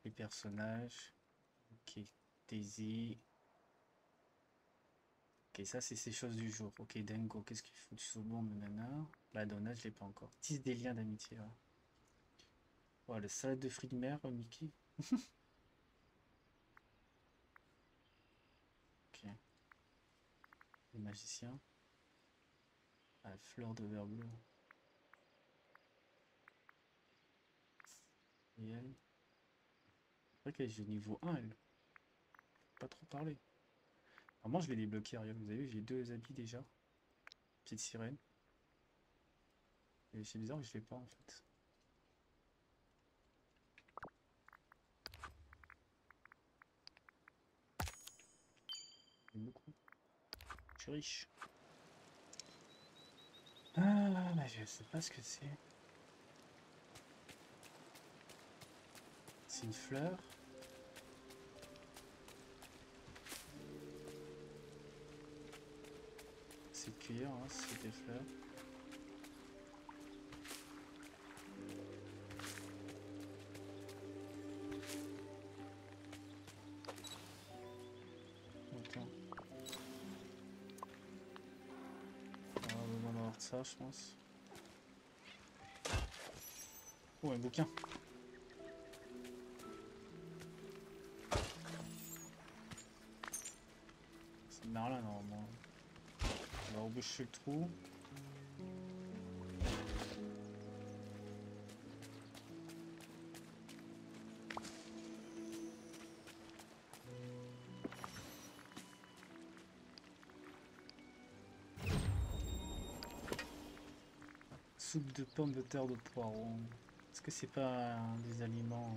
Les personnages. Ok, Daisy. Ok, ça c'est ces choses du jour. Ok, Dingo, qu'est-ce qu'il faut du saumon, nanana. La Donna, je l'ai pas encore. Tisse des liens d'amitié, là. Oh, le salade de fruits de mer, Mickey. Ok. Les magiciens. La fleur de verre bleu. Et elle. C'est vrai qu'elle est niveau 1, elle. Pas trop parler. Normalement, je vais les bloquer, regarde. Vous avez vu, j'ai 2 habits déjà. Petite sirène. Et c'est bizarre que je l'ai pas en fait. J'aime beaucoup. Je suis riche. Ah, mais je sais pas ce que c'est. C'est une fleur. C'est cueillir, hein, c'est des fleurs. Attends. On va besoin d'avoir de ça, je pense. Oh, un bouquin. C'est Merlin normalement. On va reboucher le trou. Soupe de pommes de terre de poireaux. Est-ce que c'est pas des aliments?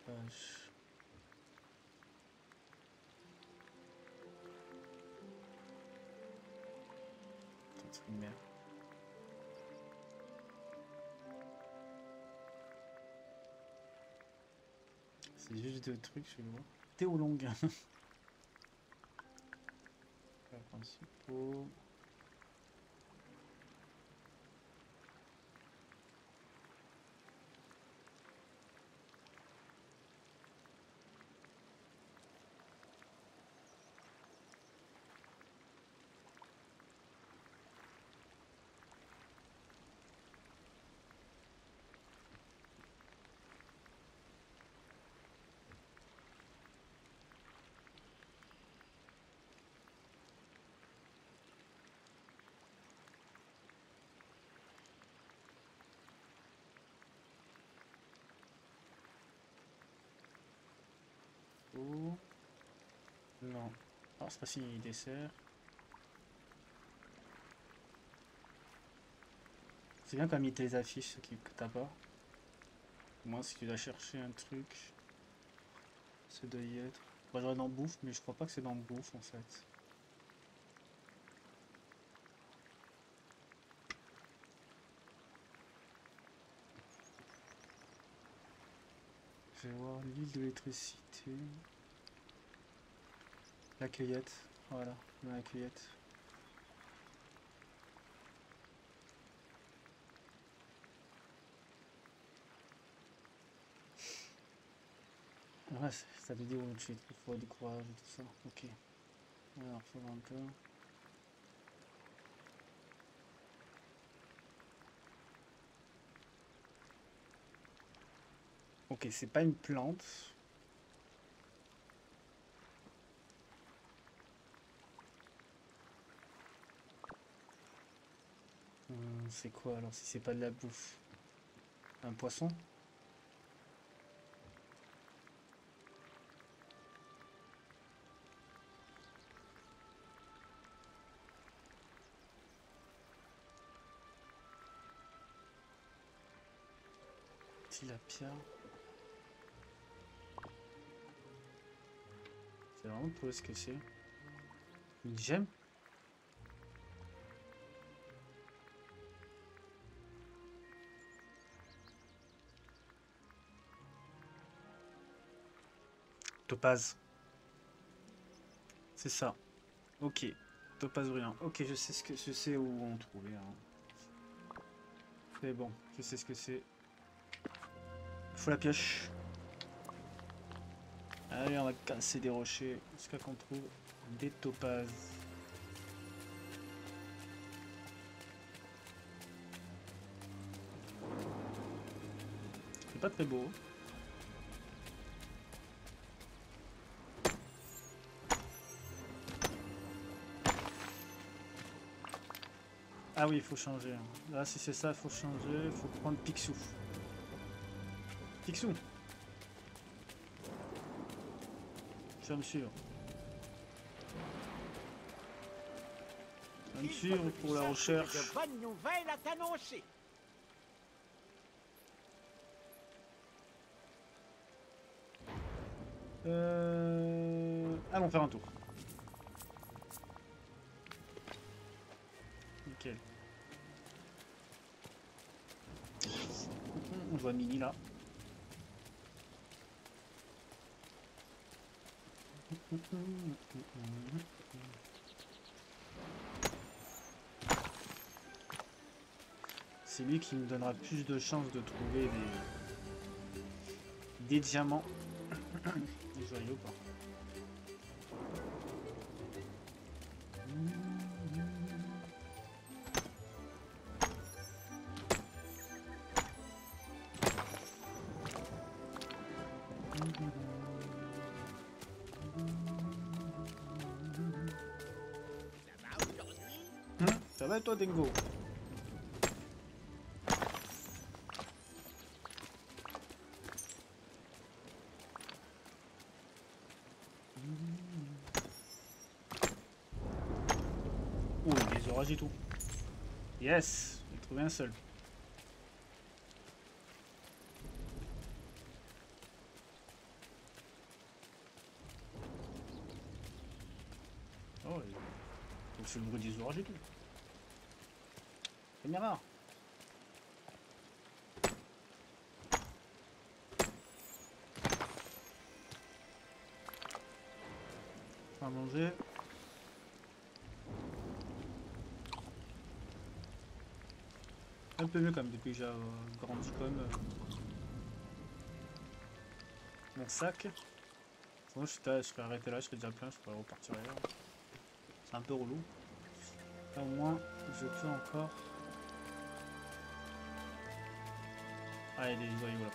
Vache. Peut-être une merde. C'est juste 2 trucs, je vois. Théo longue. Principaux. Oh. Non. Ah, c'est pas si dessert. C'est bien comme il te les affiche, ceux que t'as pas. Moi, si tu dois chercher un truc, ça doit y être. Moi, j'aurais dans bouffe, mais je crois pas que c'est dans bouffe en fait. Je vais voir l'huile de l'électricité. La cueillette, voilà, dans la cueillette. Ouais, ça te dit où tu faut du courage et tout ça. Ok. Alors, faut voir encore. Ok, c'est pas une plante. C'est quoi alors si c'est pas de la bouffe? Un poisson? Tilapia. C'est vraiment pour ce que c'est. Une gemme? Topaz. C'est ça. Ok. Topaz brillant. Ok, je sais je sais où on trouver. Hein. C'est bon, je sais ce que c'est. Il faut la pioche. Allez, on va casser des rochers jusqu'à qu'on trouve des topazes. C'est pas très beau. Ah oui, il faut changer. Là, si c'est ça, il faut changer. Il faut prendre Picsou. Picsou. J'aime sûr. J'aime sûr pour la recherche. De bonnes nouvelles à t'annoncer. Allons faire un tour. Nickel. On voit Mini là. C'est lui qui me donnera plus de chances de trouver des diamants. Des joyaux quoi. Ça va aujourd'hui? Ça va toi Dingo? Oh, il y a des orages et tout. Yes, j'ai trouvé un seul. Oh, il fait le bruit des orages et tout. C'est bien rare. À manger. Un peu mieux quand même depuis que j'ai grandi comme mon sac. Sinon je serais arrêté là, je serais déjà plein, je pourrais repartir ailleurs. C'est un peu relou. Là, au moins je peux encore. Ah il y a des joyaux là.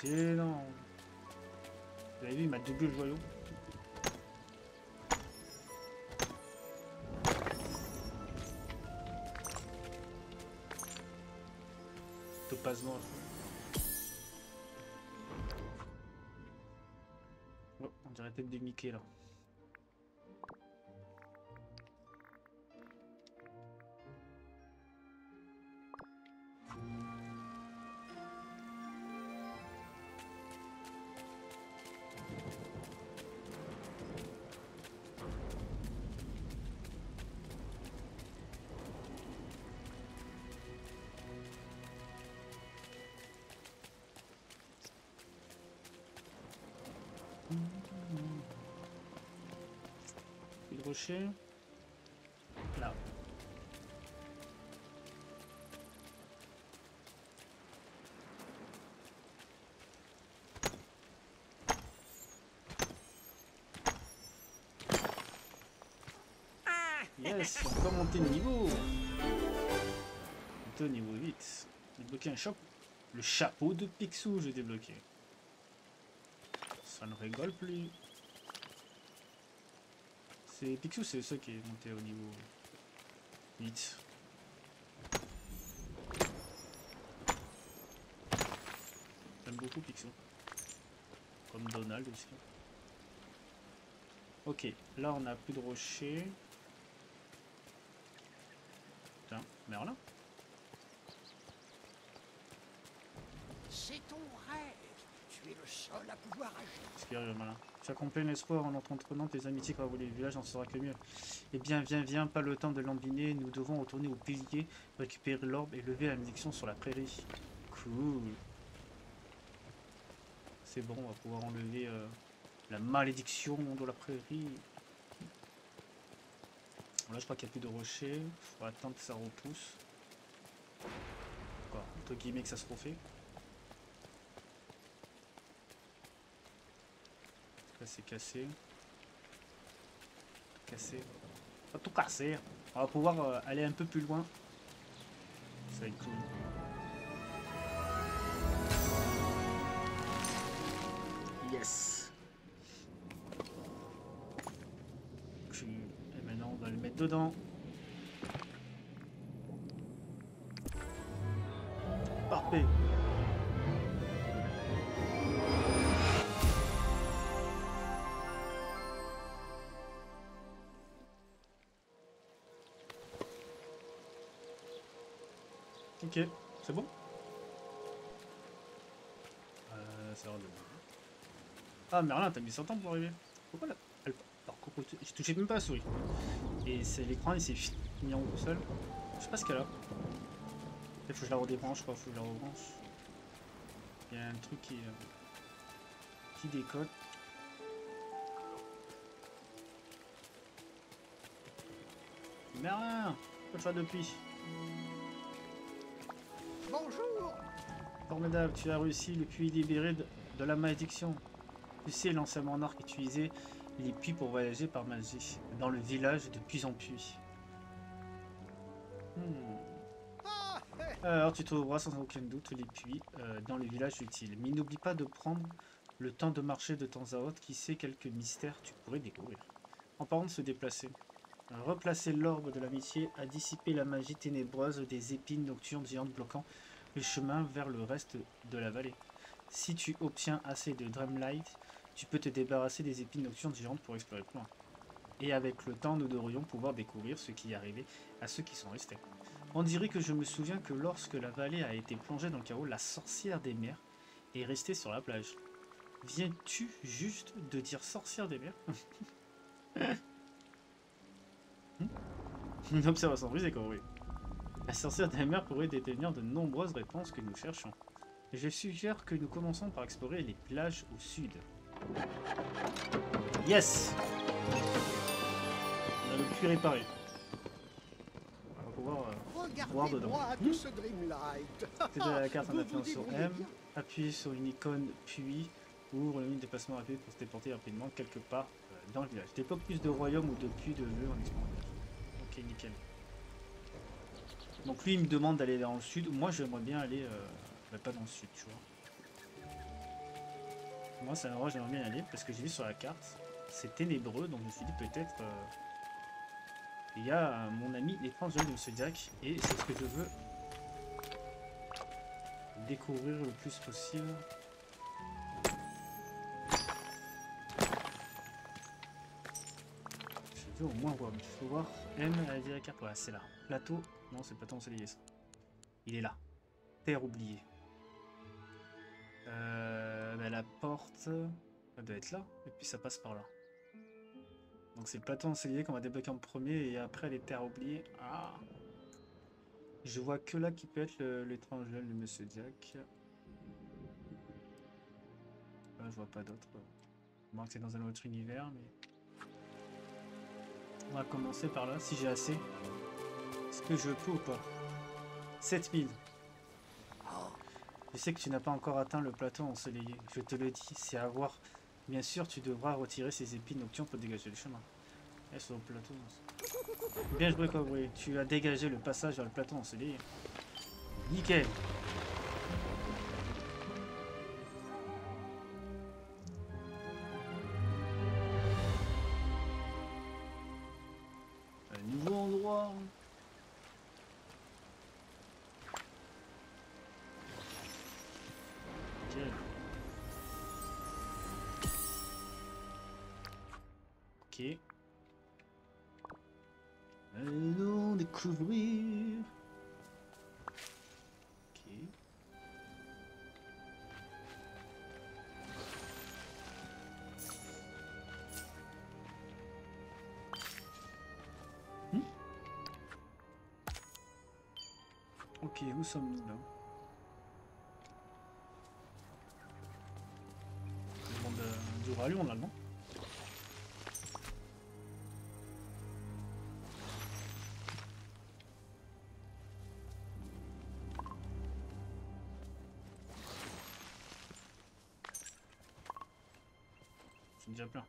Excellent. Vous avez vu, il m'a doublé le joyau. Topaz noir. Oh, on dirait tête de Mickey là. Le rocher. Là. Yes, on peut monter de niveau. Monter au niveau 8. Débloquer un chapeau. Le chapeau de Picsou, j'ai débloqué. Ça ne rigole plus. C'est Picsou, c'est ça qui est monté au niveau 8. J'aime beaucoup Picsou. Comme Donald aussi. Ok, là on n'a plus de rocher. Putain, Merlin. C'est ton rêve. Tu es le seul à pouvoir agir. Ce qui arrive, malin. Tu as complet l'espoir en entretenant tes amitiés quand vous les villages en sera que mieux. Eh bien, viens, pas le temps de lambiner. Nous devons retourner au pilier, récupérer l'orbe et lever la malédiction sur la prairie. Cool. C'est bon, on va pouvoir enlever la malédiction de la prairie. Là, je crois qu'il n'y a plus de rochers. Il faut attendre que ça repousse. Quoi, entre guillemets que ça se refait. Là, c'est cassé. Cassé. Pas tout casser. On va pouvoir aller un peu plus loin. Ça va être cool. Yes. Et maintenant, on va le mettre dedans. Parfait. Ok, c'est bon. Ça va de... Ah, Merlin, t'as mis 100 ans pour arriver. Pourquoi là par contre, je touchais même pas à la souris. Et c'est l'écran, il s'est mis en haut tout seul. Je sais pas ce qu'elle a. Il faut que je la redébranche, quoi. Faut que je la rebranche. Il y a un truc qui décode. Merlin, pourquoi tu vas depuis? Bonjour. Formidable, tu as réussi le puits libéré de la malédiction. Tu sais, l'ancien monarque utilisait les puits pour voyager par magie, dans le village de puits en puits. Alors tu trouveras sans aucun doute les puits dans le village utile. Mais n'oublie pas de prendre le temps de marcher de temps à autre, qui sait quelques mystères tu pourrais découvrir. En parlant de se déplacer, replacer l'orbe de l'amitié a dissipé la magie ténébreuse des épines nocturnes géantes bloquant le chemin vers le reste de la vallée. Si tu obtiens assez de Dreamlight, tu peux te débarrasser des épines nocturnes géantes pour explorer plus loin. Et avec le temps, nous devrions pouvoir découvrir ce qui est arrivé à ceux qui sont restés. On dirait que je me souviens que lorsque la vallée a été plongée dans le chaos, la sorcière des mers est restée sur la plage. Viens-tu juste de dire sorcière des mers? Une observation brisée, quoi, oui. La sorcière des mers pourrait détenir de nombreuses réponses que nous cherchons. Je suggère que nous commençons par explorer les plages au sud. Yes! On a le puits réparé. On va pouvoir voir dedans. C'est de la carte en appuyant sur M. Appuyer sur une icône puits ou une déplacement rapide pour se déporter rapidement quelque part dans le village. Débloque plus de royaumes ou de puits de vœux en explorant. Ok, nickel. Donc lui il me demande d'aller dans le sud. Moi j'aimerais bien aller pas dans le sud, tu vois. Moi c'est un endroit où j'aimerais bien aller parce que j'ai vu sur la carte c'est ténébreux, donc je me suis dit peut-être il y a mon ami l'étrange de Monsieur Jack et c'est ce que je veux découvrir le plus possible. veux au moins voir. Il faut voir M à la carte. Ouais, c'est là. Plateau. Non, c'est le plateau ensoleillé ça. Il est là. Terre oubliée. Bah, la porte. Elle doit être là. Et puis ça passe par là. Donc c'est le plateau ensoleillé qu'on va débloquer en premier. Et après les terres oubliées. Ah! Je vois que là qui peut être l'étrange duel de Monsieur Jack. Là, je vois pas d'autre. Moi que c'est dans un autre univers, mais. On va commencer par là, si j'ai assez. Est-ce que je peux ou pas? 7000. Je sais que tu n'as pas encore atteint le plateau ensoleillé. Je te le dis, c'est à voir. Bien sûr, tu devras retirer ces épines nocturnes pour dégager le chemin. Elles sont au plateau. Bien joué, Cowboy. Tu as dégagé le passage vers le plateau ensoleillé. Nickel. Un nouveau endroit. Nickel. Ok. Allons découvrir. Ok. Ok, où sommes-nous là? Le monde du roi lion là, non? C'est déjà plein.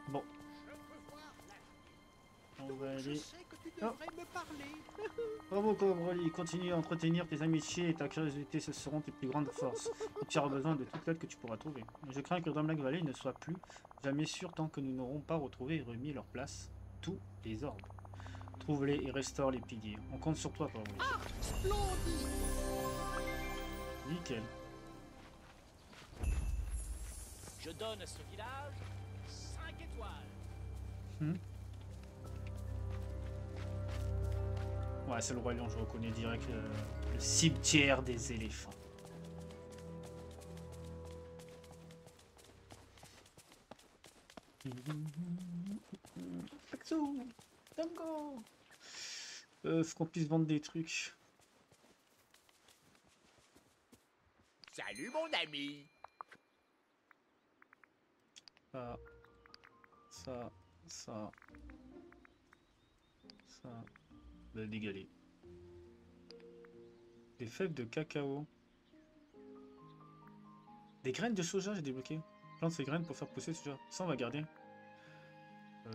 Bon, on va Je aller. sais que tu devrais me parler. Bravo Cobroli, continue à entretenir tes amitiés et ta curiosité, ce seront tes plus grandes forces. Et tu auras besoin de toute l'aide que tu pourras trouver. Je crains que Drumlag Valley ne soit plus jamais sûr tant que nous n'aurons pas retrouvé et remis leur place tous les ordres. Trouve-les et restaure les piliers. On compte sur toi Cobroli. Ah, splendide. Nickel. Je donne à ce village 5 étoiles. Ouais, c'est le roi lion, je reconnais direct le cimetière des éléphants. Paxou, Tango. Faut qu'on puisse vendre des trucs. Salut mon ami. Ça, ça, ça, ça. Le dégaler. Des fèves de cacao. Des graines de soja, j'ai débloqué. Plante ces graines pour faire pousser le soja. Ça, on va garder.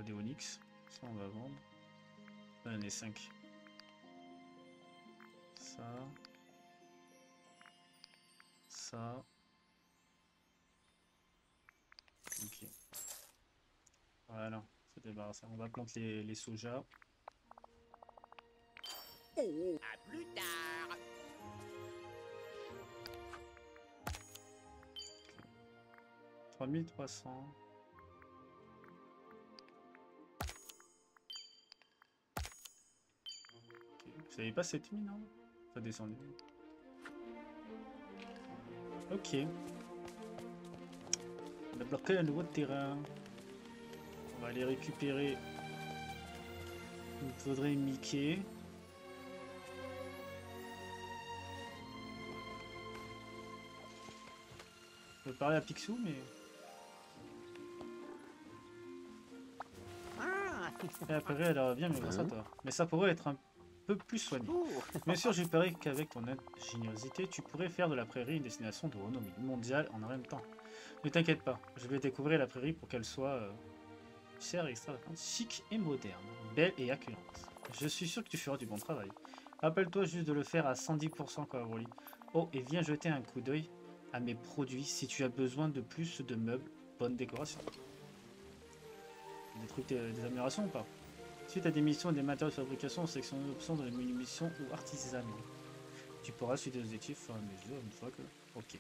Des onyx. Ça, on va vendre. Là, il y en a 5. Ça. Ça. Ok. Voilà. C'est débarrassé. On va planter les sojas. À plus tard. 3300. Ok. Vous savez pas 7000, non? Ça descend. Ok. On a bloqué un nouveau terrain. On va aller récupérer. Il me faudrait Mickey. Je peux parler à Picsou, mais. Ah, Et après, elle revient, mais grâce à toi. Mais ça pourrait être un peu plus soigné. Bien sûr, je parie qu'avec ton ingéniosité, tu pourrais faire de la prairie une destination de renommée mondiale en un même temps. Ne t'inquiète pas, je vais découvrir la prairie pour qu'elle soit chère, extravagante, chic et moderne, belle et accueillante. Je suis sûr que tu feras du bon travail. Rappelle-toi juste de le faire à 110% Coverly. Oh, et viens jeter un coup d'œil à mes produits si tu as besoin de plus de meubles, bonne décoration. Des trucs, des améliorations ou pas? Suite à des missions et des matériaux de fabrication, sélectionne l'option de munitions ou artisanaux. Tu pourras suivre des objectifs au fur et à mesure une fois que... Ok.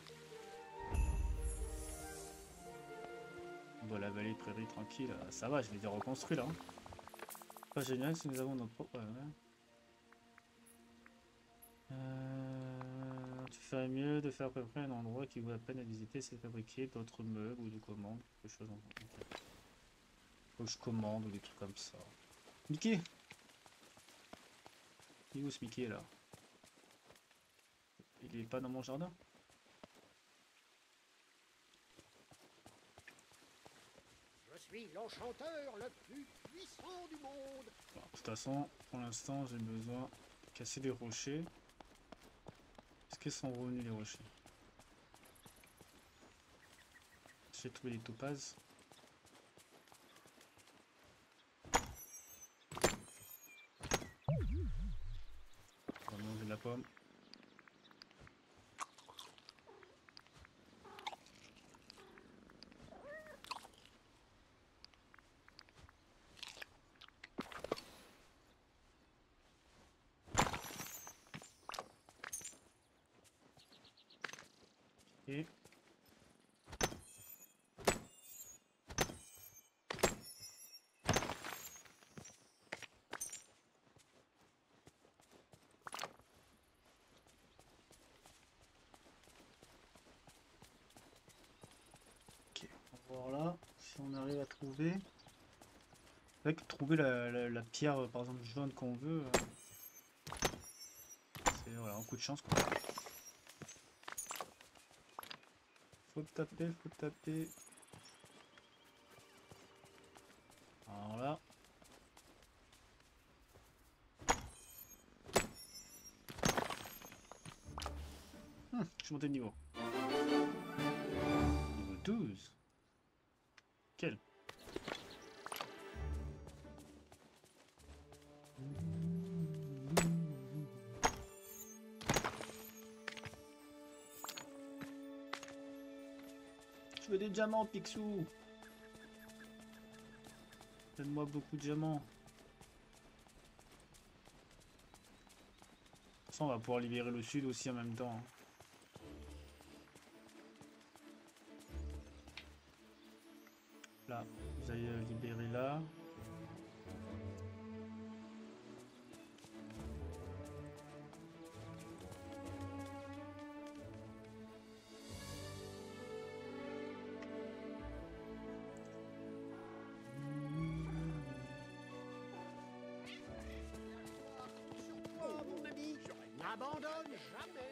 Bon, la vallée prairie tranquille, ça va, je l'ai déjà reconstruit là. Hein. Pas génial si nous avons notre propre... tu ferais mieux de faire à peu près un endroit qui vaut la peine à visiter, c'est fabriquer d'autres meubles ou de commandes, quelque chose. Okay. Faut que je commande ou des trucs comme ça. Mickey! Il est où ce Mickey là? Il est pas dans mon jardin? Je suis l'enchanteur le plus puissant du monde. Bon, de toute façon, pour l'instant, j'ai besoin de casser des rochers. Est-ce qu'ils sont revenus les rochers? J'ai trouvé les topazes. On va manger de la pomme. Et ok, on va voir là si on arrive à trouver. C'est vrai que trouver la pierre par exemple jaune qu'on veut, c'est voilà, un coup de chance quoi. Faut taper, faut taper. Alors là. Je suis monté de niveau. Niveau 12. Quel? Je veux des diamants, Picsou. Donne-moi beaucoup de diamants. Ça, on va pouvoir libérer le sud aussi en même temps. Hein. Là, vous allez libérer là. N'abandonne jamais.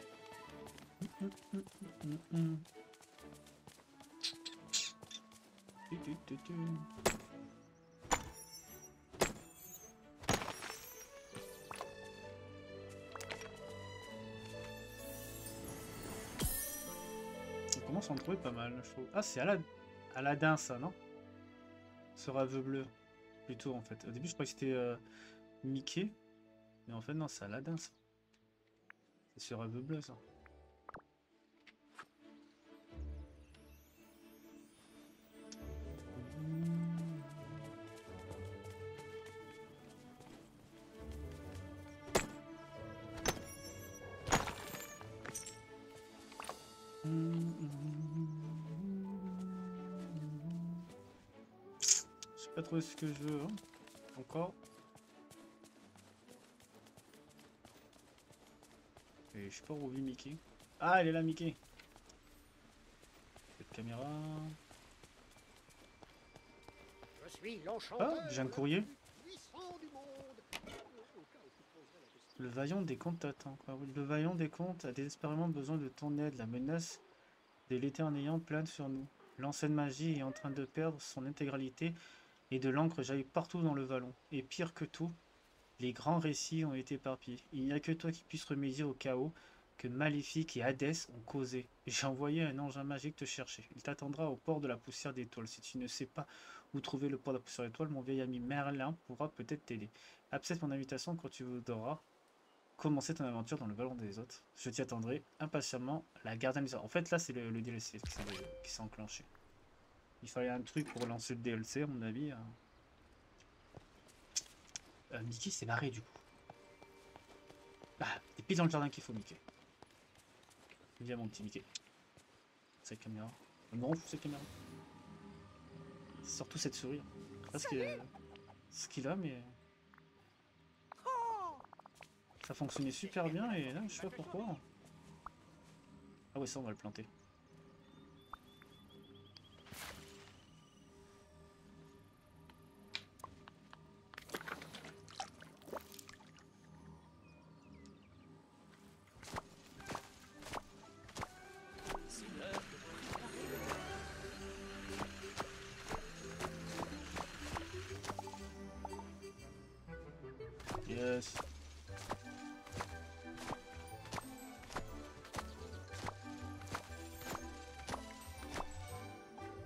On commence à en trouver pas mal, je trouve. Ah, c'est Aladdin, ça, non? Ce raveux bleu. Plutôt, en fait. Au début, je croyais que c'était Mickey. Mais en fait, non, c'est Aladdin, ça. C'est ce raveux bleu, ça. Je sais pas trop ce que je veux, hein. Encore. Et je sais pas où vit Mickey. Ah, elle est là, Mickey. Cette caméra. Je suis l'enchanteur Ah, j'ai un courrier. le plus puissant du monde. Le vaillant des Comtes t'attend. Ah oui, le vaillant des Comtes a désespérément besoin de ton aide. La menace de l'éternel plane sur nous. L'ancienne magie est en train de perdre son intégralité et de l'encre jaillit partout dans le vallon. Et pire que tout, les grands récits ont été éparpillés. Il n'y a que toi qui puisses remédier au chaos que Maléfique et Hadès ont causé. J'ai envoyé un engin magique te chercher. Il t'attendra au port de la poussière d'étoile. Si tu ne sais pas où trouver le port de la poussière d'étoile, mon vieil ami Merlin pourra peut-être t'aider. Accepte mon invitation quand tu voudras commencer ton aventure dans le vallon des autres. Je t'y attendrai impatiemment. La gardienne des... En fait, là, c'est le DLC qui s'est enclenché. Il fallait un truc pour lancer le DLC, à mon avis. Mickey s'est barré, du coup. Ah, t'es pile dans le jardin qu'il faut, Mickey. Viens mon petit Mickey. Cette caméra. Elle me rend fou cette caméra. Surtout cette souris. Je sais pas ce qu'il a, mais... Ça fonctionnait super bien et là, je sais pas pourquoi. Ah ouais, ça on va le planter. Yes.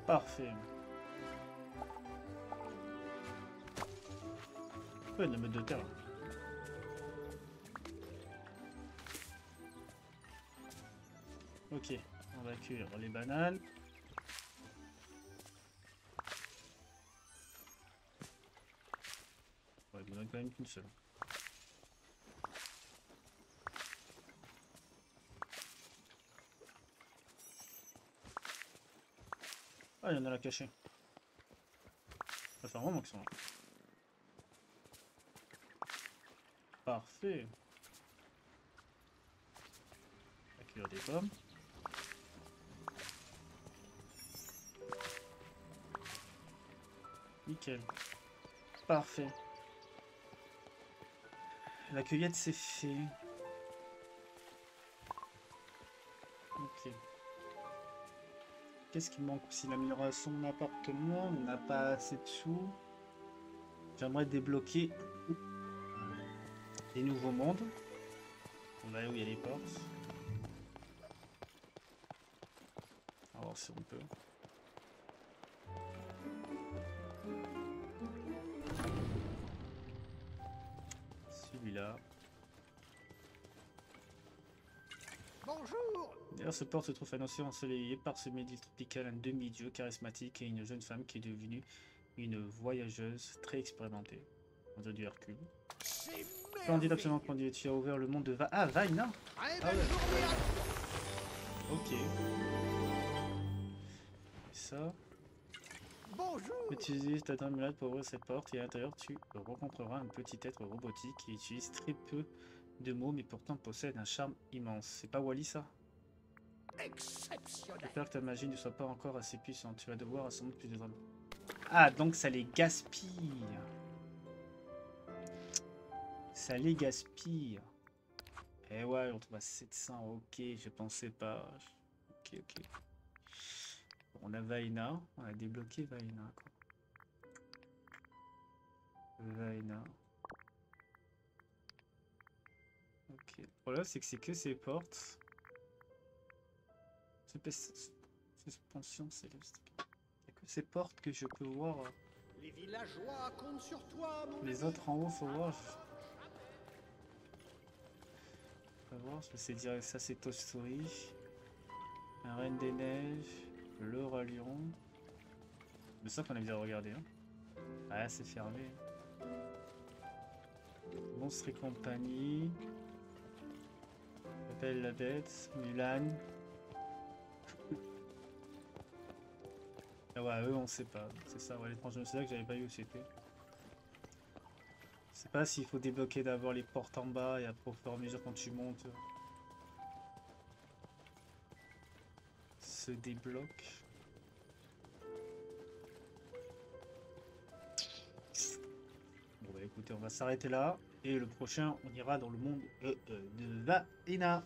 Parfait. Ouais, de mettre de terre. Ok, on va cuire les bananes. Ouais, il y en a quand même qu'une seule. Ah, il y en a là caché. Ça fait un moment qu'ils sont là. Parfait. On va cuire des pommes. Nickel. Parfait. La cueillette c'est fait. Ok. Qu'est-ce qui manque aussi? L'amélioration de mon appartement. On n'a pas assez de sous. J'aimerais débloquer des nouveaux mondes. On va aller où il y a les portes. On va voir si on peut. Celui-là. Bonjour. D'ailleurs, ce port se trouve à un océan ensoleillé par ce île tropicale, un demi-dieu charismatique et une jeune femme qui est devenue une voyageuse très expérimentée. On dirait du Hercule. C'est Splendide, absolument splendide. Tu as ouvert le monde de Vaina. Très Ah belle ouais. journée à Ok. Et ça. Bonjour. Utilise ta dame pour ouvrir cette porte et à l'intérieur tu rencontreras un petit être robotique qui utilise très peu de mots mais pourtant possède un charme immense. C'est pas Wally ça? Exceptionnel. J'espère que ta magie ne soit pas encore assez puissante. Tu vas devoir assembler plus de drames. Ah, donc ça les gaspille. Ça les gaspille. Eh ouais, on trouve à 700. Ok, je pensais pas. Ok, ok. On a Vaina. On a débloqué Vaina, quoi. Vaina. Ok. Le problème, c'est que c'est que ces portes. Suspension céleste. Il n'y a que ces portes que je peux voir. Les villageois comptent sur toi, mon Les ami. autres en haut, faut voir. Faut voir, je sais dire ça, c'est Toy Story. La Reine des Neiges. Le Roi Lion. C'est ça qu'on a bien regardé. Hein. Ah, c'est fermé. Monstre et compagnie. Appelle la bête. Mulan. Ah ouais, eux on sait pas. C'est ça, ouais, l'étrange, c'est là que j'avais pas eu où c'était. Je sais pas s'il faut débloquer d'abord les portes en bas et après au fur et à mesure quand tu montes. Se débloque. Bon bah écoutez, on va s'arrêter là. Et le prochain, on ira dans le monde de Vaina.